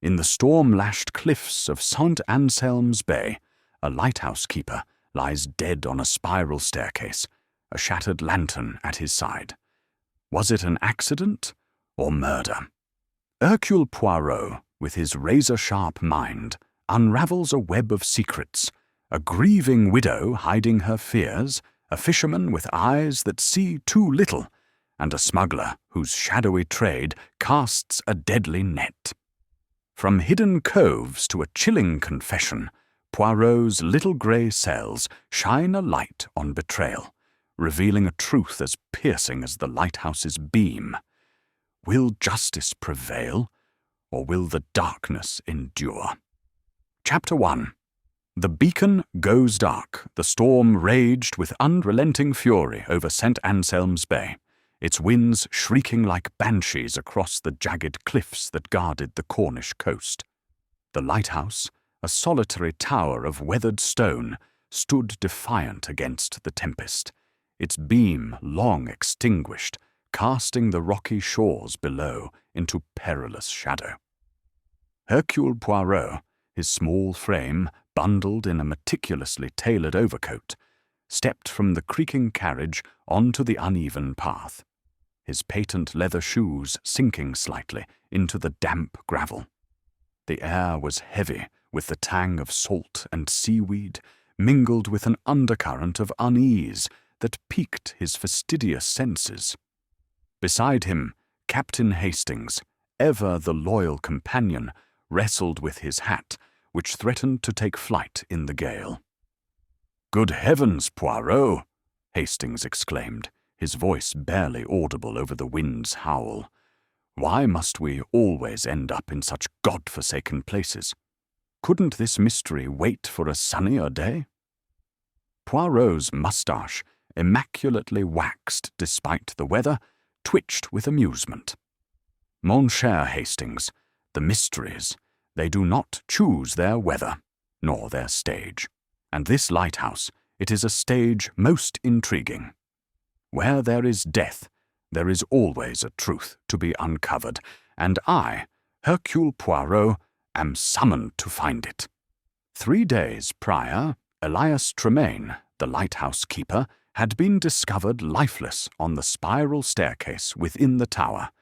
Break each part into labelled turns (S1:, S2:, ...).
S1: In the storm-lashed cliffs of St. Anselm's Bay, a lighthouse keeper lies dead on a spiral staircase, a shattered lantern at his side. Was it an accident or murder? Hercule Poirot, with his razor-sharp mind, unravels a web of secrets. A grieving widow hiding her fears, a fisherman with eyes that see too little, and a smuggler whose shadowy trade casts a deadly net. From hidden coves to a chilling confession, Poirot's little grey cells shine a light on betrayal, revealing a truth as piercing as the lighthouse's beam. Will justice prevail, or will the darkness endure? Chapter 1. The beacon goes dark. The storm raged with unrelenting fury over St. Anselm's Bay, its winds shrieking like banshees across the jagged cliffs that guarded the Cornish coast. The lighthouse, a solitary tower of weathered stone, stood defiant against the tempest, its beam long extinguished, casting the rocky shores below into perilous shadow. Hercule Poirot, his small frame bundled in a meticulously tailored overcoat, stepped from the creaking carriage onto the uneven path, his patent leather shoes sinking slightly into the damp gravel. The air was heavy with the tang of salt and seaweed, mingled with an undercurrent of unease that piqued his fastidious senses. Beside him, Captain Hastings, ever the loyal companion, wrestled with his hat, which threatened to take flight in the gale. "Good heavens, Poirot!" Hastings exclaimed, his voice barely audible over the wind's howl. "Why must we always end up in such God-forsaken places? Couldn't this mystery wait for a sunnier day?" Poirot's moustache, immaculately waxed despite the weather, twitched with amusement. "Mon cher Hastings, the mysteries, they do not choose their weather, nor their stage. And this lighthouse, it is a stage most intriguing. Where there is death, there is always a truth to be uncovered, and I, Hercule Poirot, am summoned to find it." 3 days prior, Elias Tremaine, the lighthouse keeper, had been discovered lifeless on the spiral staircase within the tower,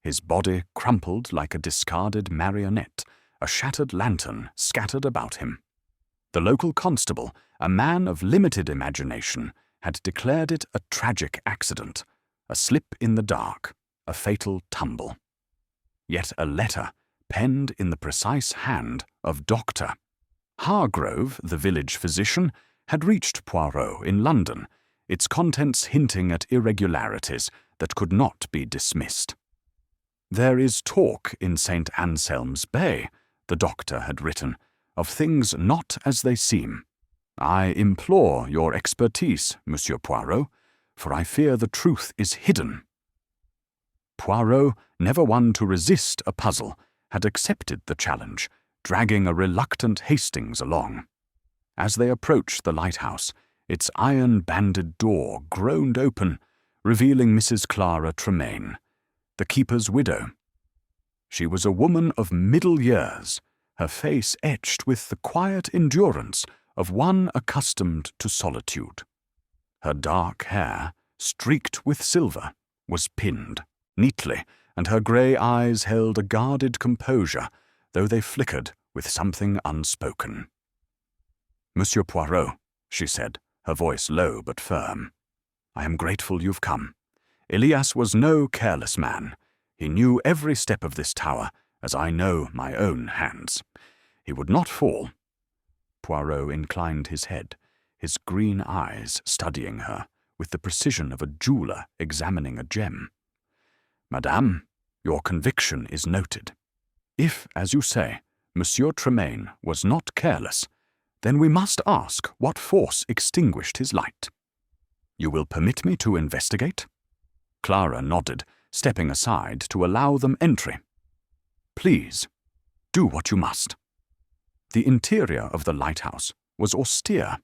S1: his body crumpled like a discarded marionette, a shattered lantern scattered about him. The local constable, a man of limited imagination, had declared it a tragic accident, a slip in the dark, a fatal tumble. Yet a letter, penned in the precise hand of Dr. Hargrove, the village physician, had reached Poirot in London, its contents hinting at irregularities that could not be dismissed. "There is talk in St. Anselm's Bay," the doctor had written, "of things not as they seem. I implore your expertise, Monsieur Poirot, for I fear the truth is hidden." Poirot, never one to resist a puzzle, had accepted the challenge, dragging a reluctant Hastings along. As they approached the lighthouse, its iron-banded door groaned open, revealing Mrs. Clara Tremaine, the keeper's widow. She was a woman of middle years, her face etched with the quiet endurance of one accustomed to solitude. Her dark hair, streaked with silver, was pinned neatly, and her grey eyes held a guarded composure, though they flickered with something unspoken. "Monsieur Poirot," she said, her voice low but firm, "I am grateful you've come. Elias was no careless man. He knew every step of this tower, as I know my own hands. He would not fall." Poirot inclined his head, his green eyes studying her with the precision of a jeweller examining a gem. "Madame, your conviction is noted. If, as you say, Monsieur Tremaine was not careless, then we must ask what force extinguished his light. You will permit me to investigate?" Clara nodded, stepping aside to allow them entry. "Please, do what you must." The interior of the lighthouse was austere,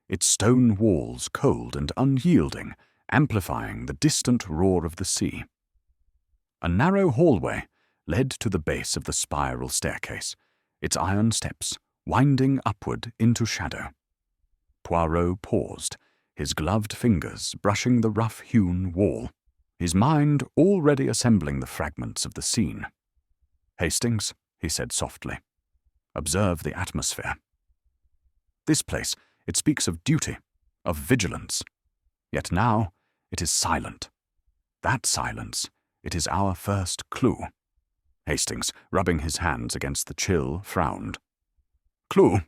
S1: its stone walls cold and unyielding, amplifying the distant roar of the sea. A narrow hallway led to the base of the spiral staircase, its iron steps winding upward into shadow. Poirot paused, his gloved fingers brushing the rough-hewn wall, his mind already assembling the fragments of the scene. "Hastings," he said softly, "observe the atmosphere. This place, it speaks of duty, of vigilance. Yet now it is silent. That silence, it is our first clue." Hastings, rubbing his hands against the chill, frowned. "Clue?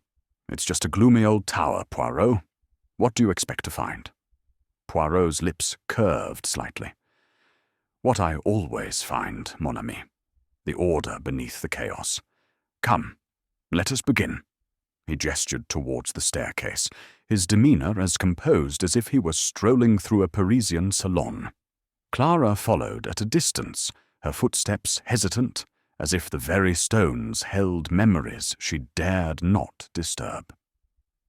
S1: It's just a gloomy old tower, Poirot. What do you expect to find?" Poirot's lips curved slightly. "What I always find, mon ami. The order beneath the chaos. Come, let us begin." He gestured towards the staircase, his demeanor as composed as if he were strolling through a Parisian salon. Clara followed at a distance, her footsteps hesitant, as if the very stones held memories she dared not disturb.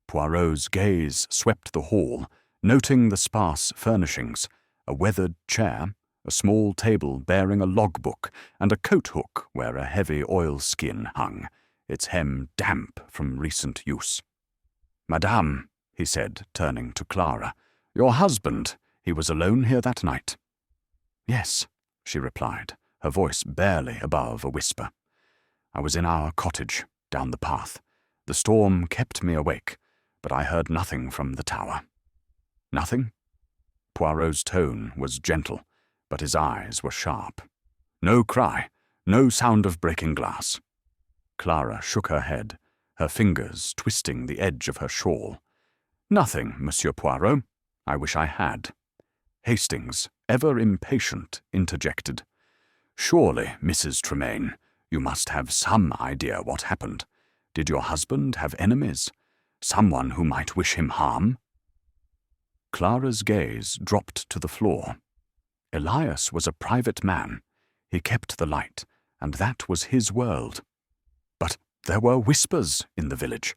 S1: Poirot's gaze swept the hall, noting the sparse furnishings, a weathered chair, a small table bearing a logbook, and a coat hook where a heavy oilskin hung, its hem damp from recent use. "Madame," he said, turning to Clara, "your husband, he was alone here that night?" "Yes," she replied, her voice barely above a whisper. "I was in our cottage, down the path. The storm kept me awake, but I heard nothing from the tower." "Nothing?" Poirot's tone was gentle, but his eyes were sharp. "No cry, no sound of breaking glass." Clara shook her head, her fingers twisting the edge of her shawl. "Nothing, Monsieur Poirot. I wish I had." Hastings, ever impatient, interjected. "Surely, Mrs. Tremaine, you must have some idea what happened. Did your husband have enemies? Someone who might wish him harm?" Clara's gaze dropped to the floor. Elias was a private man. He kept the light, and that was his world. But there were whispers in the village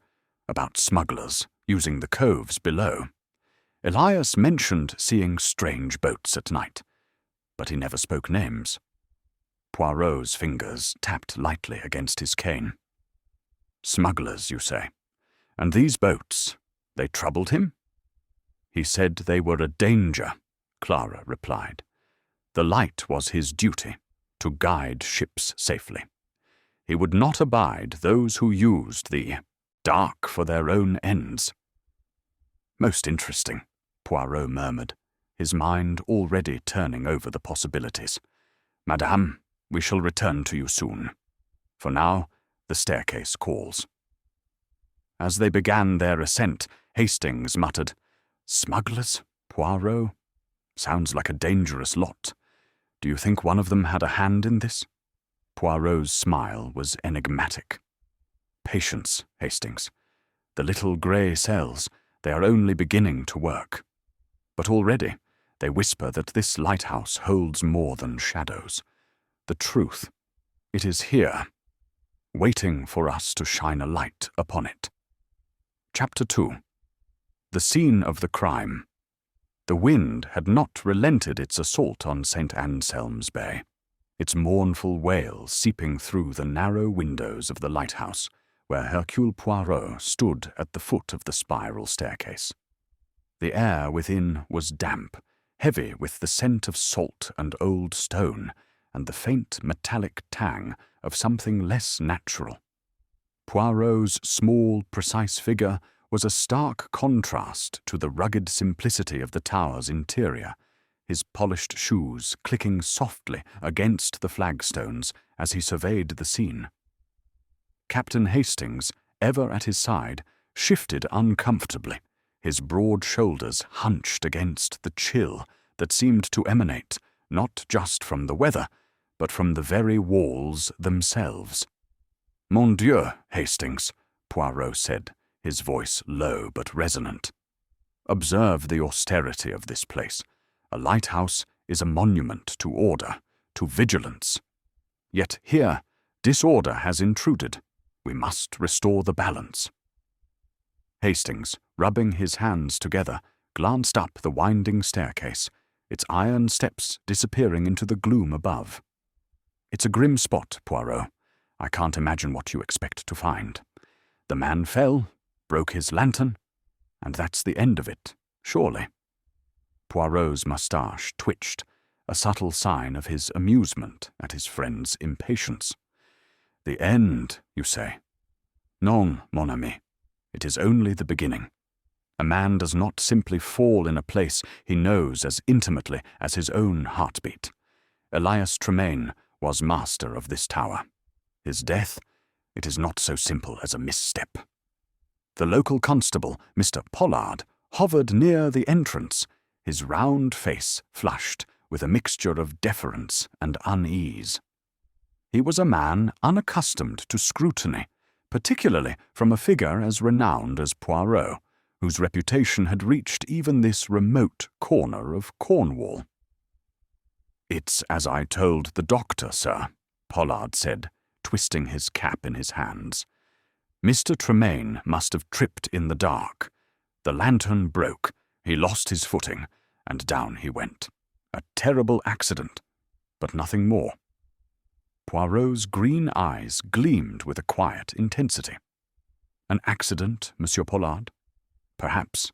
S1: about smugglers using the coves below. Elias mentioned seeing strange boats at night, but he never spoke names. Poirot's fingers tapped lightly against his cane. "Smugglers, you say? And these boats, they troubled him?" "He said they were a danger," Clara replied. "The light was his duty, to guide ships safely. He would not abide those who used the dark for their own ends." "Most interesting," Poirot murmured, his mind already turning over the possibilities. "Madame, we shall return to you soon. For now, the staircase calls." As they began their ascent, Hastings muttered, "Smugglers, Poirot? Sounds like a dangerous lot. Do you think one of them had a hand in this?" Poirot's smile was enigmatic. "Patience, Hastings. The little grey cells, they are only beginning to work. But already they whisper that this lighthouse holds more than shadows. The truth, it is here, waiting for us to shine a light upon it." Chapter 2. The scene of the crime. The wind had not relented its assault on St. Anselm's Bay, its mournful wail seeping through the narrow windows of the lighthouse, where Hercule Poirot stood at the foot of the spiral staircase. The air within was damp, heavy with the scent of salt and old stone, and the faint metallic tang of something less natural. Poirot's small, precise figure was a stark contrast to the rugged simplicity of the tower's interior, his polished shoes clicking softly against the flagstones as he surveyed the scene. Captain Hastings, ever at his side, shifted uncomfortably, his broad shoulders hunched against the chill that seemed to emanate not just from the weather, but from the very walls themselves. "Mon Dieu, Hastings," Poirot said, his voice low but resonant. "Observe the austerity of this place. A lighthouse is a monument to order, to vigilance. Yet here, disorder has intruded. We must restore the balance." Hastings, rubbing his hands together, glanced up the winding staircase, its iron steps disappearing into the gloom above. It's a grim spot, Poirot. I can't imagine what you expect to find. The man fell, broke his lantern, and that's the end of it, surely." Poirot's moustache twitched, a subtle sign of his amusement at his friend's impatience. "The end, you say? Non, mon ami. It is only the beginning. A man does not simply fall in a place he knows as intimately as his own heartbeat. Elias Tremaine was master of this tower. His death, it is not so simple as a misstep." The local constable, Mr. Pollard, hovered near the entrance, his round face flushed with a mixture of deference and unease. He was a man unaccustomed to scrutiny, particularly from a figure as renowned as Poirot, whose reputation had reached even this remote corner of Cornwall. "It's as I told the doctor, sir," Pollard said, twisting his cap in his hands. "Mr. Tremaine must have tripped in the dark. The lantern broke, he lost his footing, and down he went. A terrible accident, but nothing more." Poirot's green eyes gleamed with a quiet intensity. "An accident, Monsieur Pollard? Perhaps,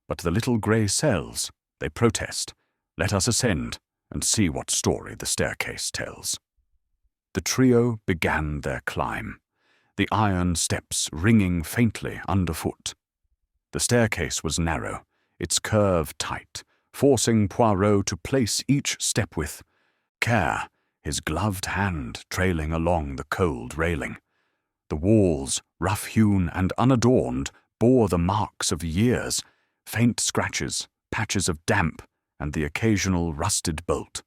S1: but the little grey cells, they protest. Let us ascend and see what story the staircase tells." The trio began their climb, the iron steps ringing faintly underfoot. The staircase was narrow, its curve tight, forcing Poirot to place each step with care, his gloved hand trailing along the cold railing. The walls, rough-hewn and unadorned, bore the marks of years, faint scratches, patches of damp, and the occasional rusted bolt.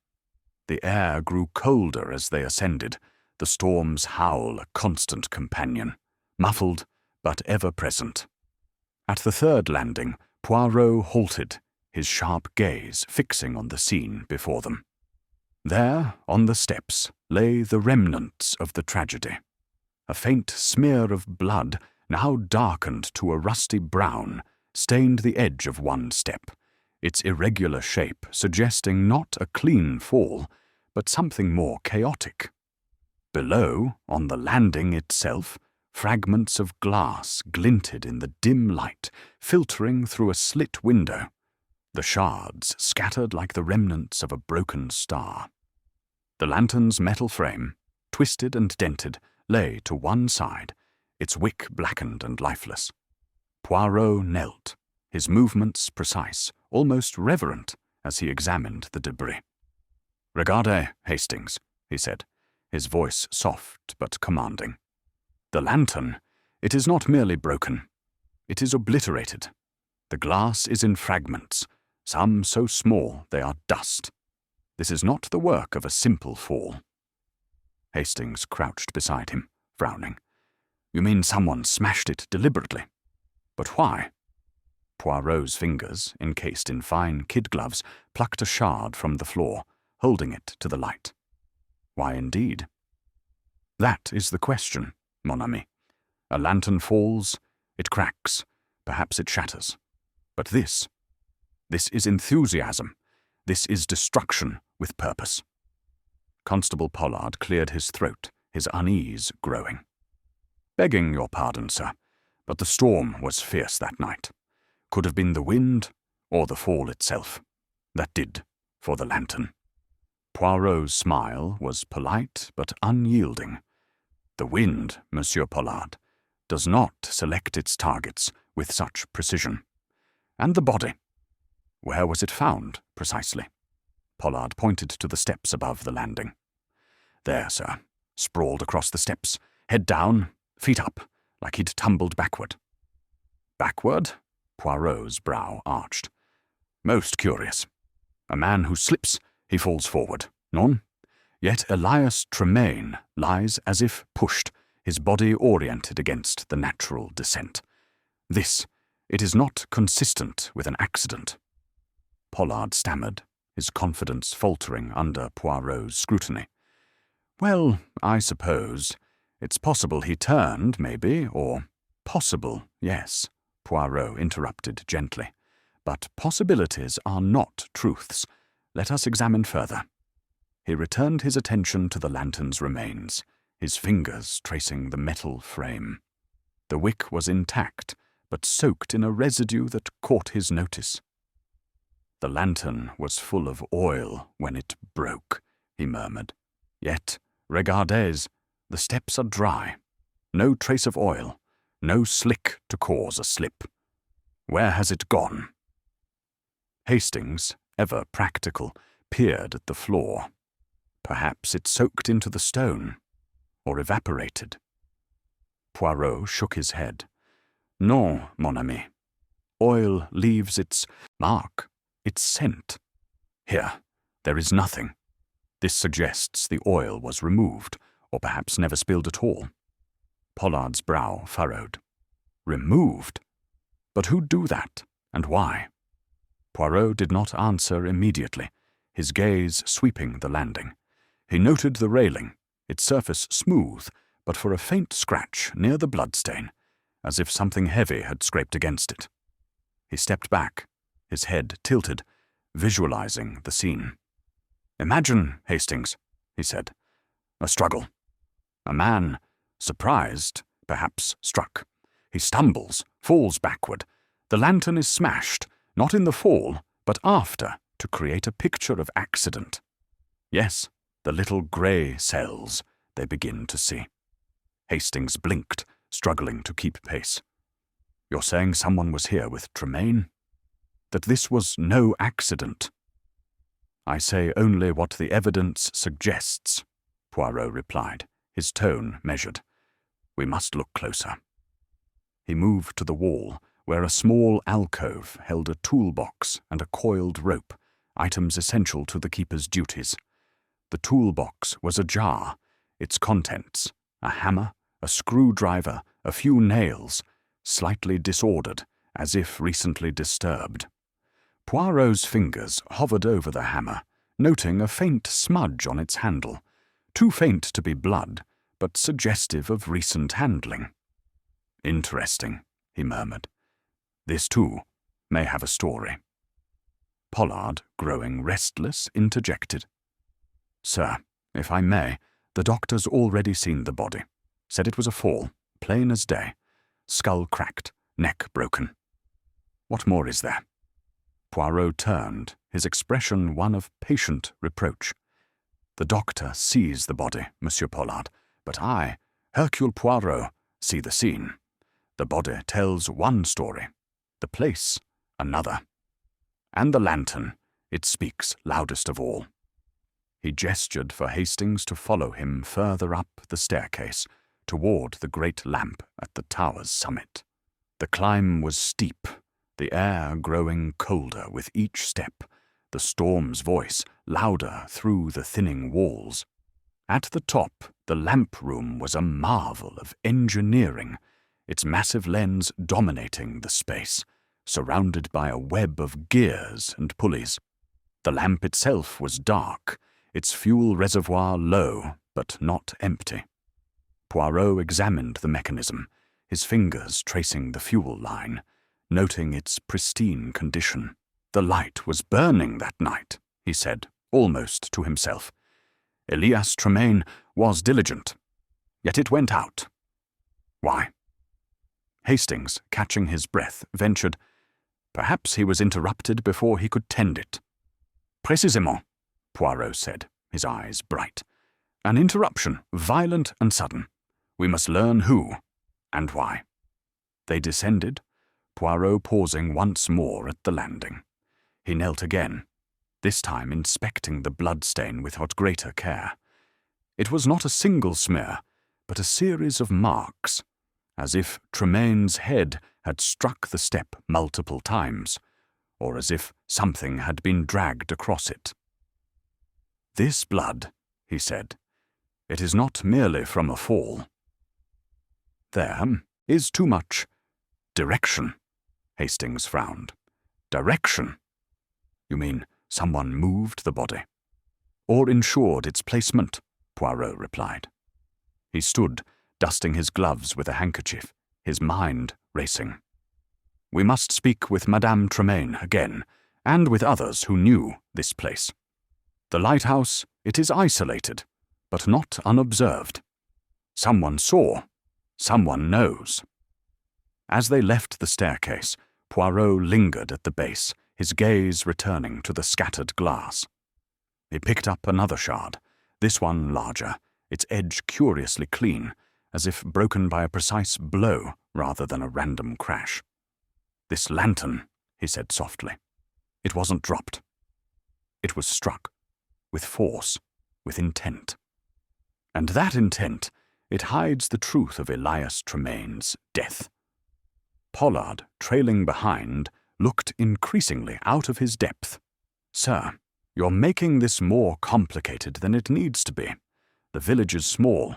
S1: The air grew colder as they ascended, the storm's howl a constant companion, muffled but ever present. At the third landing, Poirot halted, his sharp gaze fixing on the scene before them. There, on the steps, lay the remnants of the tragedy. A faint smear of blood, now darkened to a rusty brown, stained the edge of one step, its irregular shape suggesting not a clean fall, but something more chaotic. Below, on the landing itself, fragments of glass glinted in the dim light, filtering through a slit window, the shards scattered like the remnants of a broken star. The lantern's metal frame, twisted and dented, lay to one side, its wick blackened and lifeless. Poirot knelt, his movements precise, almost reverent, as he examined the debris. "Regardez, Hastings," he said, his voice soft but commanding. "The lantern, it is not merely broken. It is obliterated. The glass is in fragments, some so small they are dust. This is not the work of a simple fall." Hastings crouched beside him, frowning. "You mean someone smashed it deliberately? But why?" Poirot's fingers, encased in fine kid gloves, plucked a shard from the floor, holding it to the light. "Why indeed?" "That is the question, mon ami. A lantern falls, it cracks, perhaps it shatters. But this is enthusiasm. This is destruction with purpose." Constable Pollard cleared his throat, his unease growing. "Begging your pardon, sir, but the storm was fierce that night. Could have been the wind or the fall itself. That did for the lantern." Poirot's smile was polite but unyielding. "The wind, Monsieur Pollard, does not select its targets with such precision. And the body? Where was it found, precisely?" Pollard pointed to the steps above the landing. "There, sir, sprawled across the steps, head down, feet up, like he'd tumbled backward." "Backward?" Poirot's brow arched. "Most curious. A man who slips, he falls forward, non? Yet Elias Tremaine lies as if pushed, his body oriented against the natural descent. It is not consistent with an accident." Pollard stammered, his confidence faltering under Poirot's scrutiny. "Well, I suppose. It's possible he turned, maybe, or—" "Possible, yes," Poirot interrupted gently. "But possibilities are not truths. Let us examine further. He returned his attention to the lantern's remains, his fingers tracing the metal frame. The wick was intact, but soaked in a residue that caught his notice. "The lantern was full of oil when it broke," he murmured. "Yet, regardez, the steps are dry. No trace of oil, no slick to cause a slip. Where has it gone?" Hastings, ever practical, peered at the floor. Perhaps it soaked into the stone, or evaporated. Poirot shook his head. "Non, mon ami. Oil leaves its mark, its scent. Here, there is nothing. This suggests the oil was removed, or perhaps never spilled at all." Pollard's brow furrowed. "Removed? But who'd do that, and why?" Poirot did not answer immediately, his gaze sweeping the landing. He noted the railing, its surface smooth, but for a faint scratch near the bloodstain, as if something heavy had scraped against it. He stepped back, his head tilted, visualizing the scene. "Imagine, Hastings," he said, "a struggle. A man, surprised, perhaps struck. He stumbles, falls backward. The lantern is smashed, not in the fall, but after, to create a picture of accident. Yes, the little grey cells they begin to see." Hastings blinked, struggling to keep pace. "You're saying someone was here with Tremaine? That this was no accident?" "I say only what the evidence suggests," Poirot replied, his tone measured. "We must look closer." He moved to the wall, where a small alcove held a toolbox and a coiled rope, items essential to the keeper's duties. The toolbox was ajar, its contents, a hammer, a screwdriver, a few nails, slightly disordered, as if recently disturbed. Poirot's fingers hovered over the hammer, noting a faint smudge on its handle, too faint to be blood, but suggestive of recent handling. "Interesting," he murmured. "This, too, may have a story." Pollard, growing restless, interjected. "Sir, if I may, the doctor's already seen the body. Said it was a fall, plain as day. Skull cracked, neck broken. What more is there?" Poirot turned, his expression one of patient reproach. "The doctor sees the body, Monsieur Pollard, but I, Hercule Poirot, see the scene. The body tells one story, the place another. And the lantern, it speaks loudest of all." He gestured for Hastings to follow him further up the staircase, toward the great lamp at the tower's summit. The climb was steep, the air growing colder with each step, the storm's voice louder through the thinning walls. At the top, the lamp room was a marvel of engineering, its massive lens dominating the space, surrounded by a web of gears and pulleys. The lamp itself was dark, its fuel reservoir low but not empty. Poirot examined the mechanism, his fingers tracing the fuel line, noting its pristine condition. "The light was burning that night," he said, almost to himself. "Elias Tremaine was diligent, yet it went out. Why?" Hastings, catching his breath, ventured, "Perhaps he was interrupted before he could tend it." "Précisément," Poirot said, his eyes bright. "An interruption, violent and sudden. We must learn who and why." They descended, Poirot pausing once more at the landing. He knelt again, this time inspecting the bloodstain with what greater care. It was not a single smear, but a series of marks, as if Tremaine's head had struck the step multiple times, or as if something had been dragged across it. "This blood," he said, "it is not merely from a fall. There is too much direction." Hastings frowned. "Direction? You mean someone moved the body?" "Or ensured its placement," Poirot replied. He stood, dusting his gloves with a handkerchief, his mind racing. "We must speak with Madame Tremaine again, and with others who knew this place. The lighthouse It is isolated, but not unobserved. Someone saw. Someone knows. As they left the staircase, Poirot lingered at the base, his gaze returning to the scattered glass. He picked up another shard, this one larger, its edge curiously clean, as if broken by a precise blow rather than a random crash. "This lantern," he said softly. "It wasn't dropped. It was struck, with force, with intent. And that intent, it hides the truth of Elias Tremaine's death." Pollard, trailing behind, looked increasingly out of his depth. "Sir, you're making this more complicated than it needs to be. The village is small.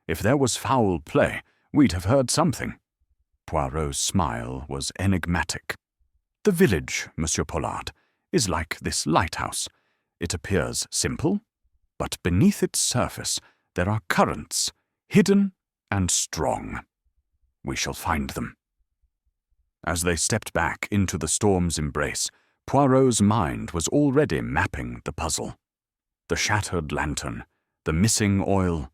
S1: If there was foul play, we'd have heard something." Poirot's smile was enigmatic. "The village, Monsieur Pollard, is like this lighthouse. It appears simple, but beneath its surface there are currents, hidden and strong. We shall find them." As they stepped back into the storm's embrace, Poirot's mind was already mapping the puzzle. The shattered lantern, the missing oil,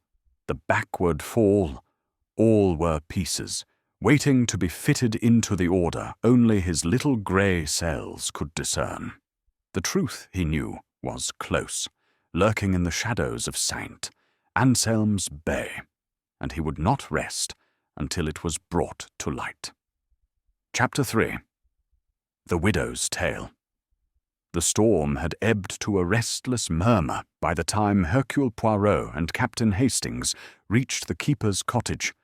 S1: the backward fall, all were pieces, waiting to be fitted into the order only his little grey cells could discern. The truth, he knew, was close, lurking in the shadows of Saint Anselm's Bay, and he would not rest until it was brought to light. Chapter 3. The Widow's Tale. The storm had ebbed to a restless murmur by the time Hercule Poirot and Captain Hastings reached the keeper's cottage,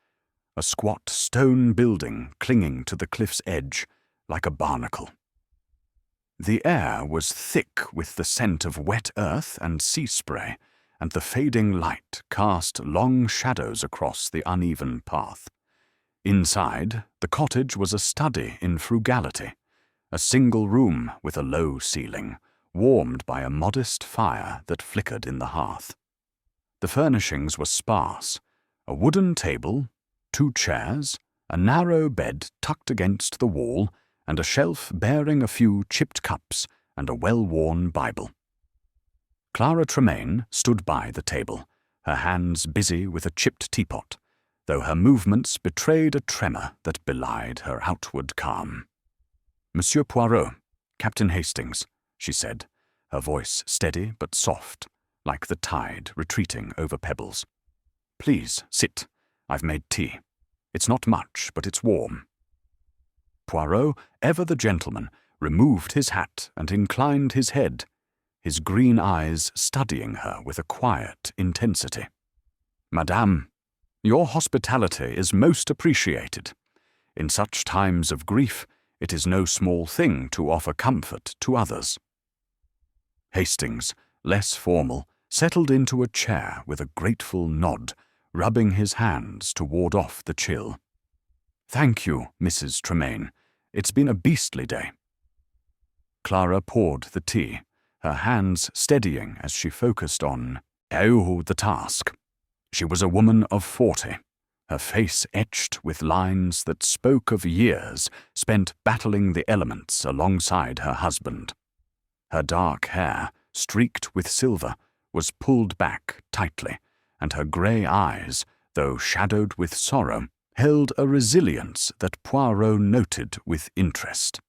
S1: a squat stone building clinging to the cliff's edge like a barnacle. The air was thick with the scent of wet earth and sea spray, and the fading light cast long shadows across the uneven path. Inside, the cottage was a study in frugality, a single room with a low ceiling, warmed by a modest fire that flickered in the hearth. The furnishings were sparse: a wooden table, 2 chairs, a narrow bed tucked against the wall, and a shelf bearing a few chipped cups and a well-worn Bible. Clara Tremaine stood by the table, her hands busy with a chipped teapot, though her movements betrayed a tremor that belied her outward calm. "Monsieur Poirot, Captain Hastings," she said, her voice steady but soft, like the tide retreating over pebbles. "Please, sit. I've made tea. It's not much, but it's warm." Poirot, ever the gentleman, removed his hat and inclined his head, his green eyes studying her with a quiet intensity. "Madame, your hospitality is most appreciated. In such times of grief, it is no small thing to offer comfort to others." Hastings, less formal, settled into a chair with a grateful nod, rubbing his hands to ward off the chill. "Thank you, Mrs. Tremaine. It's been a beastly day." Clara poured the tea, her hands steadying as she focused on the task. She was a woman of 40, her face etched with lines that spoke of years spent battling the elements alongside her husband. Her dark hair, streaked with silver, was pulled back tightly, and her grey eyes, though shadowed with sorrow, held a resilience that Poirot noted with interest.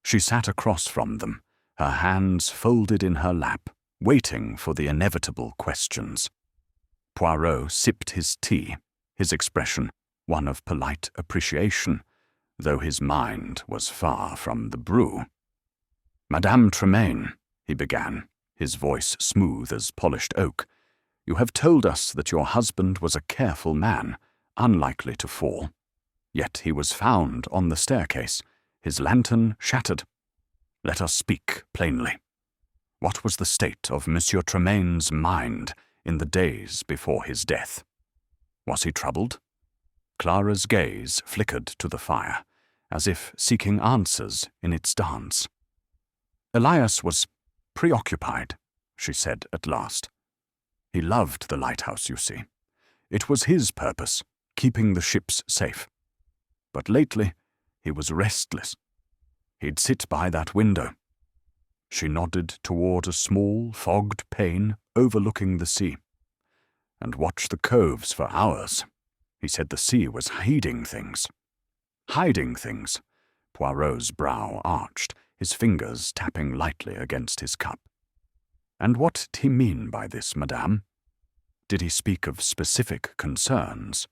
S1: She sat across from them, her hands folded in her lap, waiting for the inevitable questions. Poirot sipped his tea, his expression one of polite appreciation, though his mind was far from the brew. "Madame Tremaine," he began, his voice smooth as polished oak, "you have told us that your husband was a careful man, unlikely to fall. Yet he was found on the staircase, his lantern shattered. Let us speak plainly. What was the state of Monsieur Tremaine's mind in the days before his death? Was he troubled?" Clara's gaze flickered to the fire, as if seeking answers in its dance. "Elias was preoccupied," she said at last. "He loved the lighthouse, you see. It was his purpose, keeping the ships safe. But lately, he was restless. He'd sit by that window." She nodded toward a small, fogged pane overlooking the sea. And watch the coves for hours. He said the sea was hiding things. Hiding things. Poirot's brow arched, his fingers tapping lightly against his cup. And what did he mean by this, madame? Did he speak of specific concerns?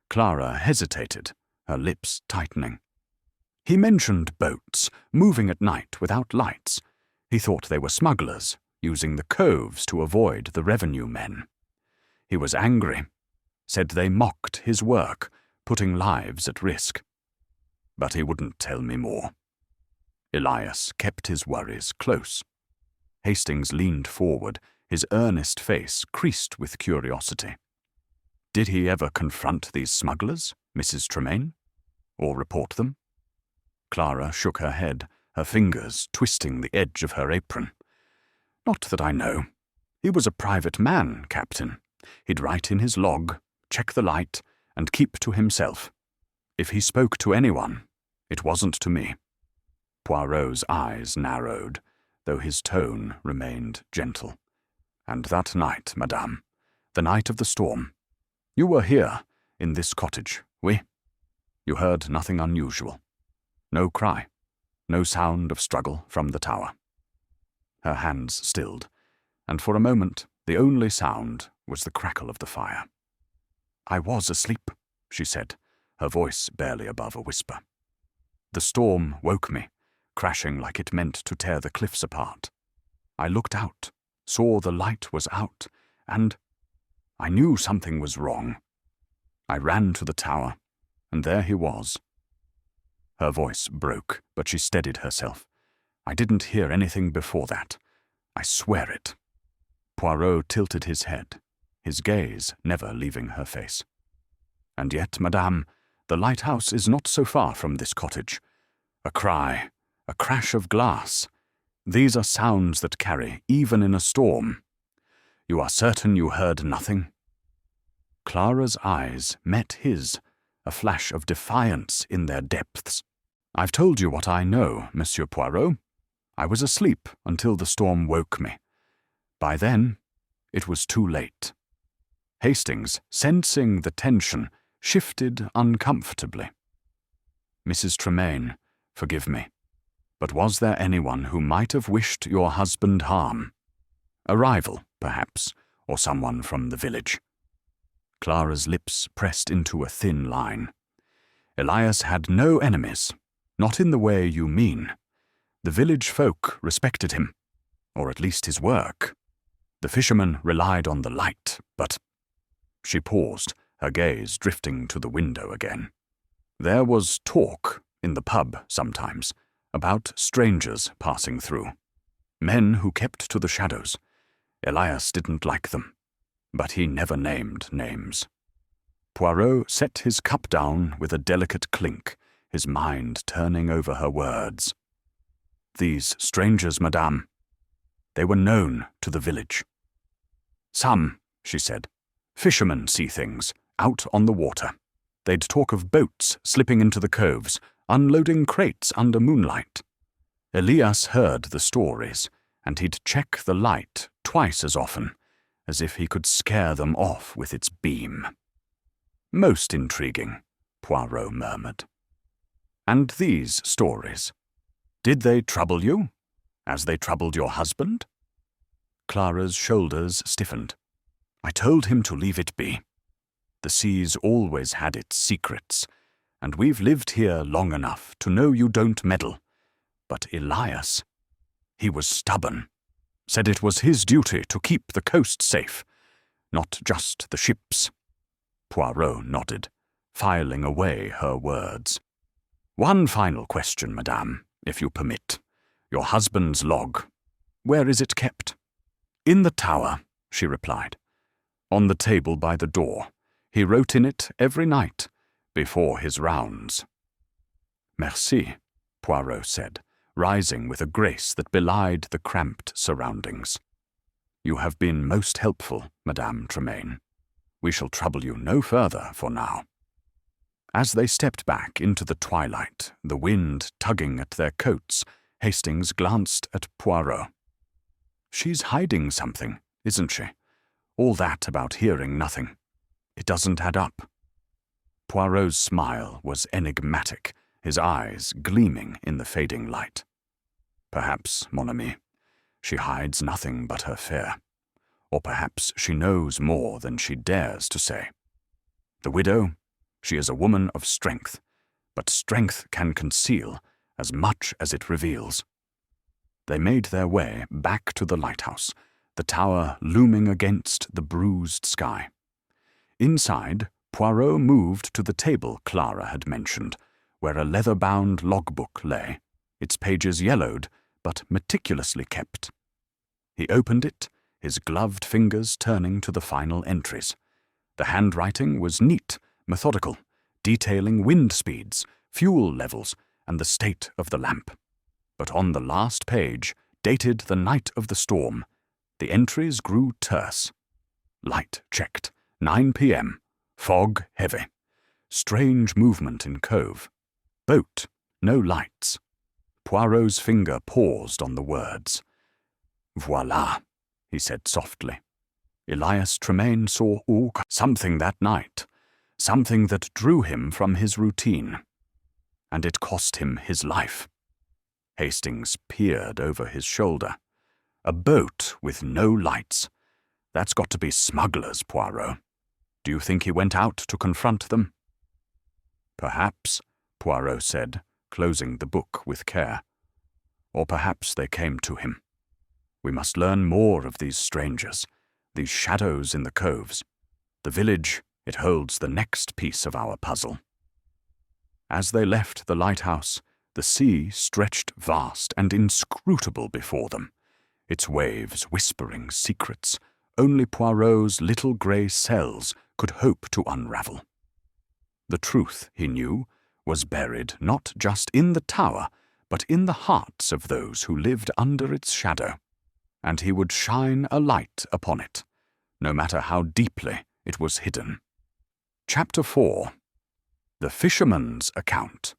S1: Clara hesitated, her lips tightening. He mentioned boats, moving at night without lights. He thought they were smugglers, using the coves to avoid the revenue men. He was angry, said they mocked his work, putting lives at risk. But he wouldn't tell me more. Elias kept his worries close. Hastings leaned forward, his earnest face creased with curiosity. Did he ever confront these smugglers, Mrs. Tremaine? Or report them? Clara shook her head, her fingers twisting the edge of her apron. Not that I know. He was a private man, Captain. He'd write in his log, check the light, and keep to himself. If he spoke to anyone, it wasn't to me. Poirot's eyes narrowed, though his tone remained gentle. And that night, madame, the night of the storm, you were here, in this cottage, oui? You heard nothing unusual. No cry, no sound of struggle from the tower. Her hands stilled, and for a moment the only sound was the crackle of the fire. I was asleep, she said, her voice barely above a whisper. The storm woke me, crashing like it meant to tear the cliffs apart. I looked out, saw the light was out, and I knew something was wrong. I ran to the tower, and there he was. Her voice broke, but she steadied herself. I didn't hear anything before that. I swear it. Poirot tilted his head, his gaze never leaving her face. And yet, madame, the lighthouse is not so far from this cottage. A cry, a crash of glass. These are sounds that carry, even in a storm. You are certain you heard nothing? Clara's eyes met his, a flash of defiance in their depths. I've told you what I know, Monsieur Poirot. I was asleep until the storm woke me. By then, it was too late. Hastings, sensing the tension, shifted uncomfortably. Mrs. Tremaine, forgive me, but was there anyone who might have wished your husband harm? A rival, perhaps, or someone from the village. Clara's lips pressed into a thin line. Elias had no enemies, not in the way you mean. The village folk respected him, or at least his work. The fishermen relied on the light, but... She paused, her gaze drifting to the window again. There was talk in the pub sometimes about strangers passing through. Men who kept to the shadows. Elias didn't like them, but he never named names. Poirot set his cup down with a delicate clink, his mind turning over her words. These strangers, madame, they were known to the village. Some, she said, fishermen see things, out on the water. They'd talk of boats slipping into the coves, unloading crates under moonlight. Elias heard the stories, and he'd check the light twice as often, as if he could scare them off with its beam. Most intriguing, Poirot murmured. And these stories, did they trouble you, as they troubled your husband? Clara's shoulders stiffened. I told him to leave it be. The sea's always had its secrets, and we've lived here long enough to know you don't meddle. But Elias, he was stubborn, said it was his duty to keep the coast safe, not just the ships. Poirot nodded, filing away her words. One final question, madame, if you permit. Your husband's log, where is it kept? In the tower, she replied. On the table by the door. He wrote in it every night, before his rounds. Merci, Poirot said, rising with a grace that belied the cramped surroundings. You have been most helpful, Madame Tremaine. We shall trouble you no further for now. As they stepped back into the twilight, the wind tugging at their coats, Hastings glanced at Poirot. She's hiding something, isn't she? All that about hearing nothing. It doesn't add up." Poirot's smile was enigmatic, his eyes gleaming in the fading light. "Perhaps, mon ami, she hides nothing but her fear. Or perhaps she knows more than she dares to say. The widow, she is a woman of strength, but strength can conceal as much as it reveals." They made their way back to the lighthouse, the tower looming against the bruised sky. Inside, Poirot moved to the table Clara had mentioned, where a leather-bound logbook lay, its pages yellowed but meticulously kept. He opened it, his gloved fingers turning to the final entries. The handwriting was neat, methodical, detailing wind speeds, fuel levels, and the state of the lamp. But on the last page, dated the night of the storm, the entries grew terse. Light checked, 9 p.m., fog heavy, strange movement in cove, boat, no lights. Poirot's finger paused on the words. "Voilà," he said softly. Elias Tremaine saw something that night, something that drew him from his routine. And it cost him his life. Hastings peered over his shoulder. "A boat with no lights. That's got to be smugglers, Poirot. Do you think he went out to confront them?" "Perhaps," Poirot said, closing the book with care. "Or perhaps they came to him. We must learn more of these strangers, these shadows in the coves. The village, it holds the next piece of our puzzle." As they left the lighthouse, the sea stretched vast and inscrutable before them, its waves whispering secrets only Poirot's little grey cells could hope to unravel. The truth, he knew, was buried not just in the tower, but in the hearts of those who lived under its shadow, and he would shine a light upon it, no matter how deeply it was hidden. Chapter 4. The Fisherman's Account.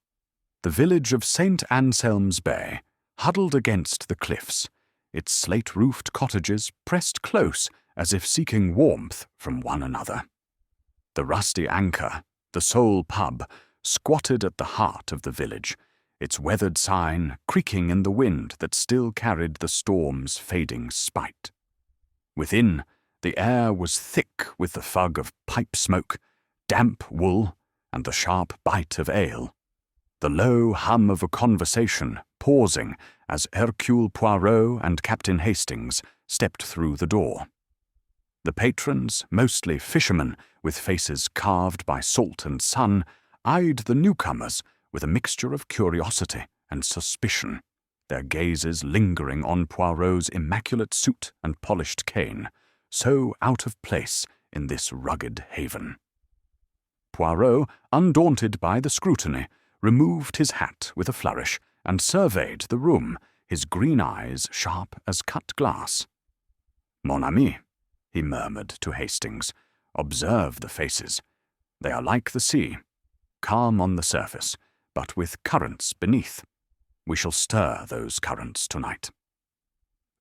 S1: The village of St. Anselm's Bay, huddled against the cliffs, its slate-roofed cottages pressed close as if seeking warmth from one another. The Rusty Anchor, the sole pub, squatted at the heart of the village, its weathered sign creaking in the wind that still carried the storm's fading spite. Within, the air was thick with the fug of pipe smoke, damp wool, and the sharp bite of ale. The low hum of a conversation pausing as Hercule Poirot and Captain Hastings stepped through the door. The patrons, mostly fishermen with faces carved by salt and sun, eyed the newcomers with a mixture of curiosity and suspicion, their gazes lingering on Poirot's immaculate suit and polished cane, so out of place in this rugged haven. Poirot, undaunted by the scrutiny, removed his hat with a flourish and surveyed the room, his green eyes sharp as cut glass. "Mon ami," he murmured to Hastings, "observe the faces. They are like the sea, calm on the surface, but with currents beneath. We shall stir those currents tonight."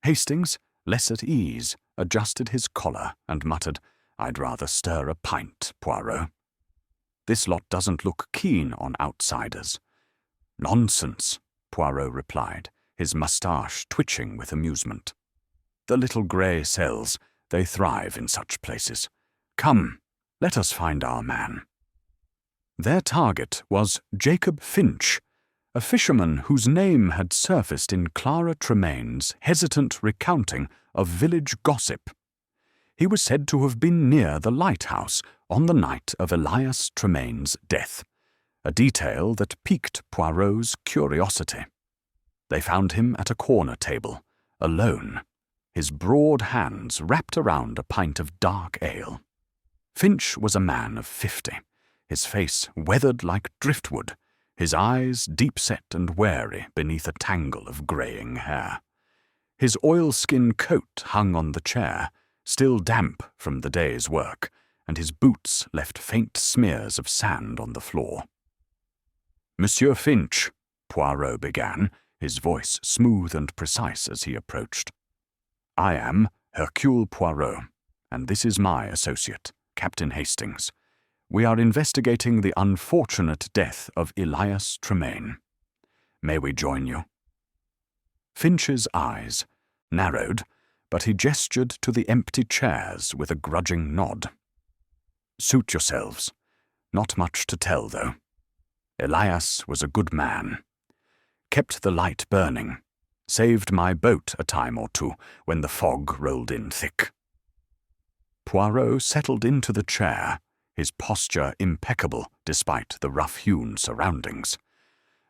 S1: Hastings, less at ease, adjusted his collar and muttered, "I'd rather stir a pint, Poirot. This lot doesn't look keen on outsiders." "Nonsense," Poirot replied, his moustache twitching with amusement. "The little grey cells, they thrive in such places. Come, let us find our man." Their target was Jacob Finch, a fisherman whose name had surfaced in Clara Tremaine's hesitant recounting of village gossip. He was said to have been near the lighthouse on the night of Elias Tremaine's death, a detail that piqued Poirot's curiosity. They found him at a corner table, alone, his broad hands wrapped around a pint of dark ale. Finch was a man of 50, his face weathered like driftwood, his eyes deep-set and wary beneath a tangle of greying hair. His oilskin coat hung on the chair, still damp from the day's work, and his boots left faint smears of sand on the floor. "Monsieur Finch," Poirot began, his voice smooth and precise as he approached. "I am Hercule Poirot, and this is my associate, Captain Hastings. We are investigating the unfortunate death of Elias Tremaine. May we join you?" Finch's eyes narrowed, but he gestured to the empty chairs with a grudging nod. "Suit yourselves. Not much to tell, though. Elias was a good man. Kept the light burning. Saved my boat a time or two when the fog rolled in thick." Poirot settled into the chair, his posture impeccable despite the rough-hewn surroundings.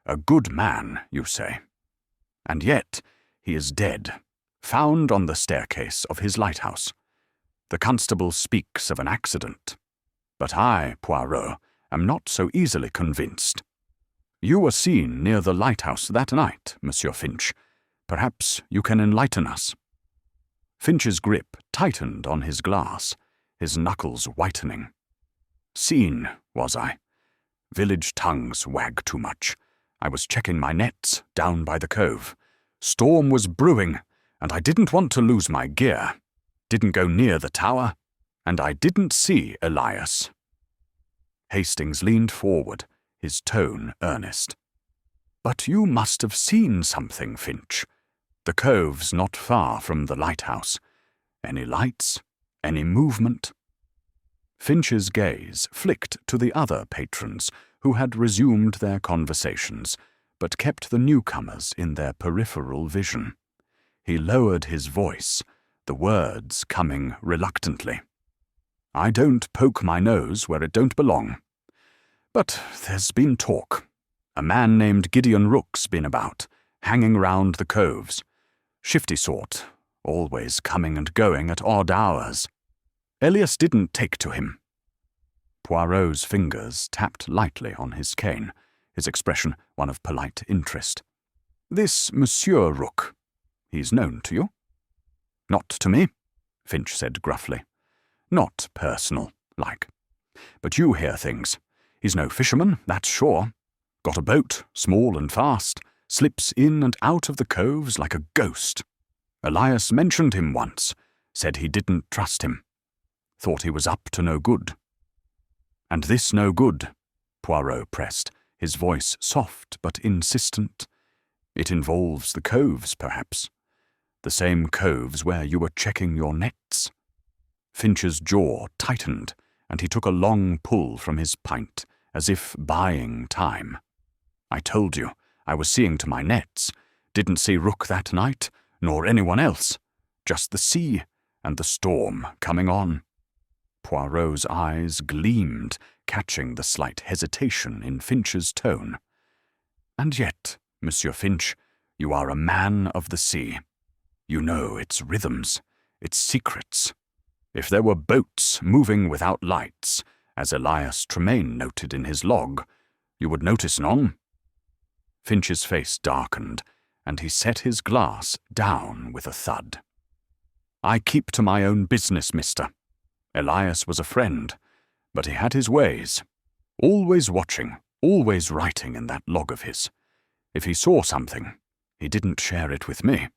S1: "A good man, you say? And yet he is dead, found on the staircase of his lighthouse. The constable speaks of an accident. But I, Poirot, am not so easily convinced. You were seen near the lighthouse that night, Monsieur Finch. Perhaps you can enlighten us." Finch's grip tightened on his glass, his knuckles whitening. "Seen, was I? Village tongues wag too much. I was checking my nets down by the cove. Storm was brewing, and I didn't want to lose my gear. Didn't go near the tower, and I didn't see Elias." Hastings leaned forward, his tone earnest. "But you must have seen something, Finch. The cove's not far from the lighthouse. Any lights? Any movement?" Finch's gaze flicked to the other patrons, who had resumed their conversations, but kept the newcomers in their peripheral vision. He lowered his voice, the words coming reluctantly. "I don't poke my nose where it don't belong. But there's been talk. A man named Gideon Rook's been about, hanging round the coves. Shifty sort, always coming and going at odd hours. Elias didn't take to him." Poirot's fingers tapped lightly on his cane, his expression one of polite interest. "This Monsieur Rook, he's known to you?" "Not to me," Finch said gruffly. "Not personal, like. But you hear things. He's no fisherman, that's sure. Got a boat, small and fast, slips in and out of the coves like a ghost. Elias mentioned him once, said he didn't trust him. Thought he was up to no good." "And this no good?" Poirot pressed, his voice soft but insistent. "It involves the coves, perhaps? The same coves where you were checking your nets?" Finch's jaw tightened, and he took a long pull from his pint, as if buying time. "I told you, I was seeing to my nets. Didn't see Rook that night, nor anyone else. Just the sea and the storm coming on." Poirot's eyes gleamed, catching the slight hesitation in Finch's tone. "And yet, Monsieur Finch, you are a man of the sea. You know its rhythms, its secrets. If there were boats moving without lights, as Elias Tremaine noted in his log, you would notice none." Finch's face darkened, and he set his glass down with a thud. "I keep to my own business, mister. Elias was a friend, but he had his ways. Always watching, always writing in that log of his. If he saw something, he didn't share it with me."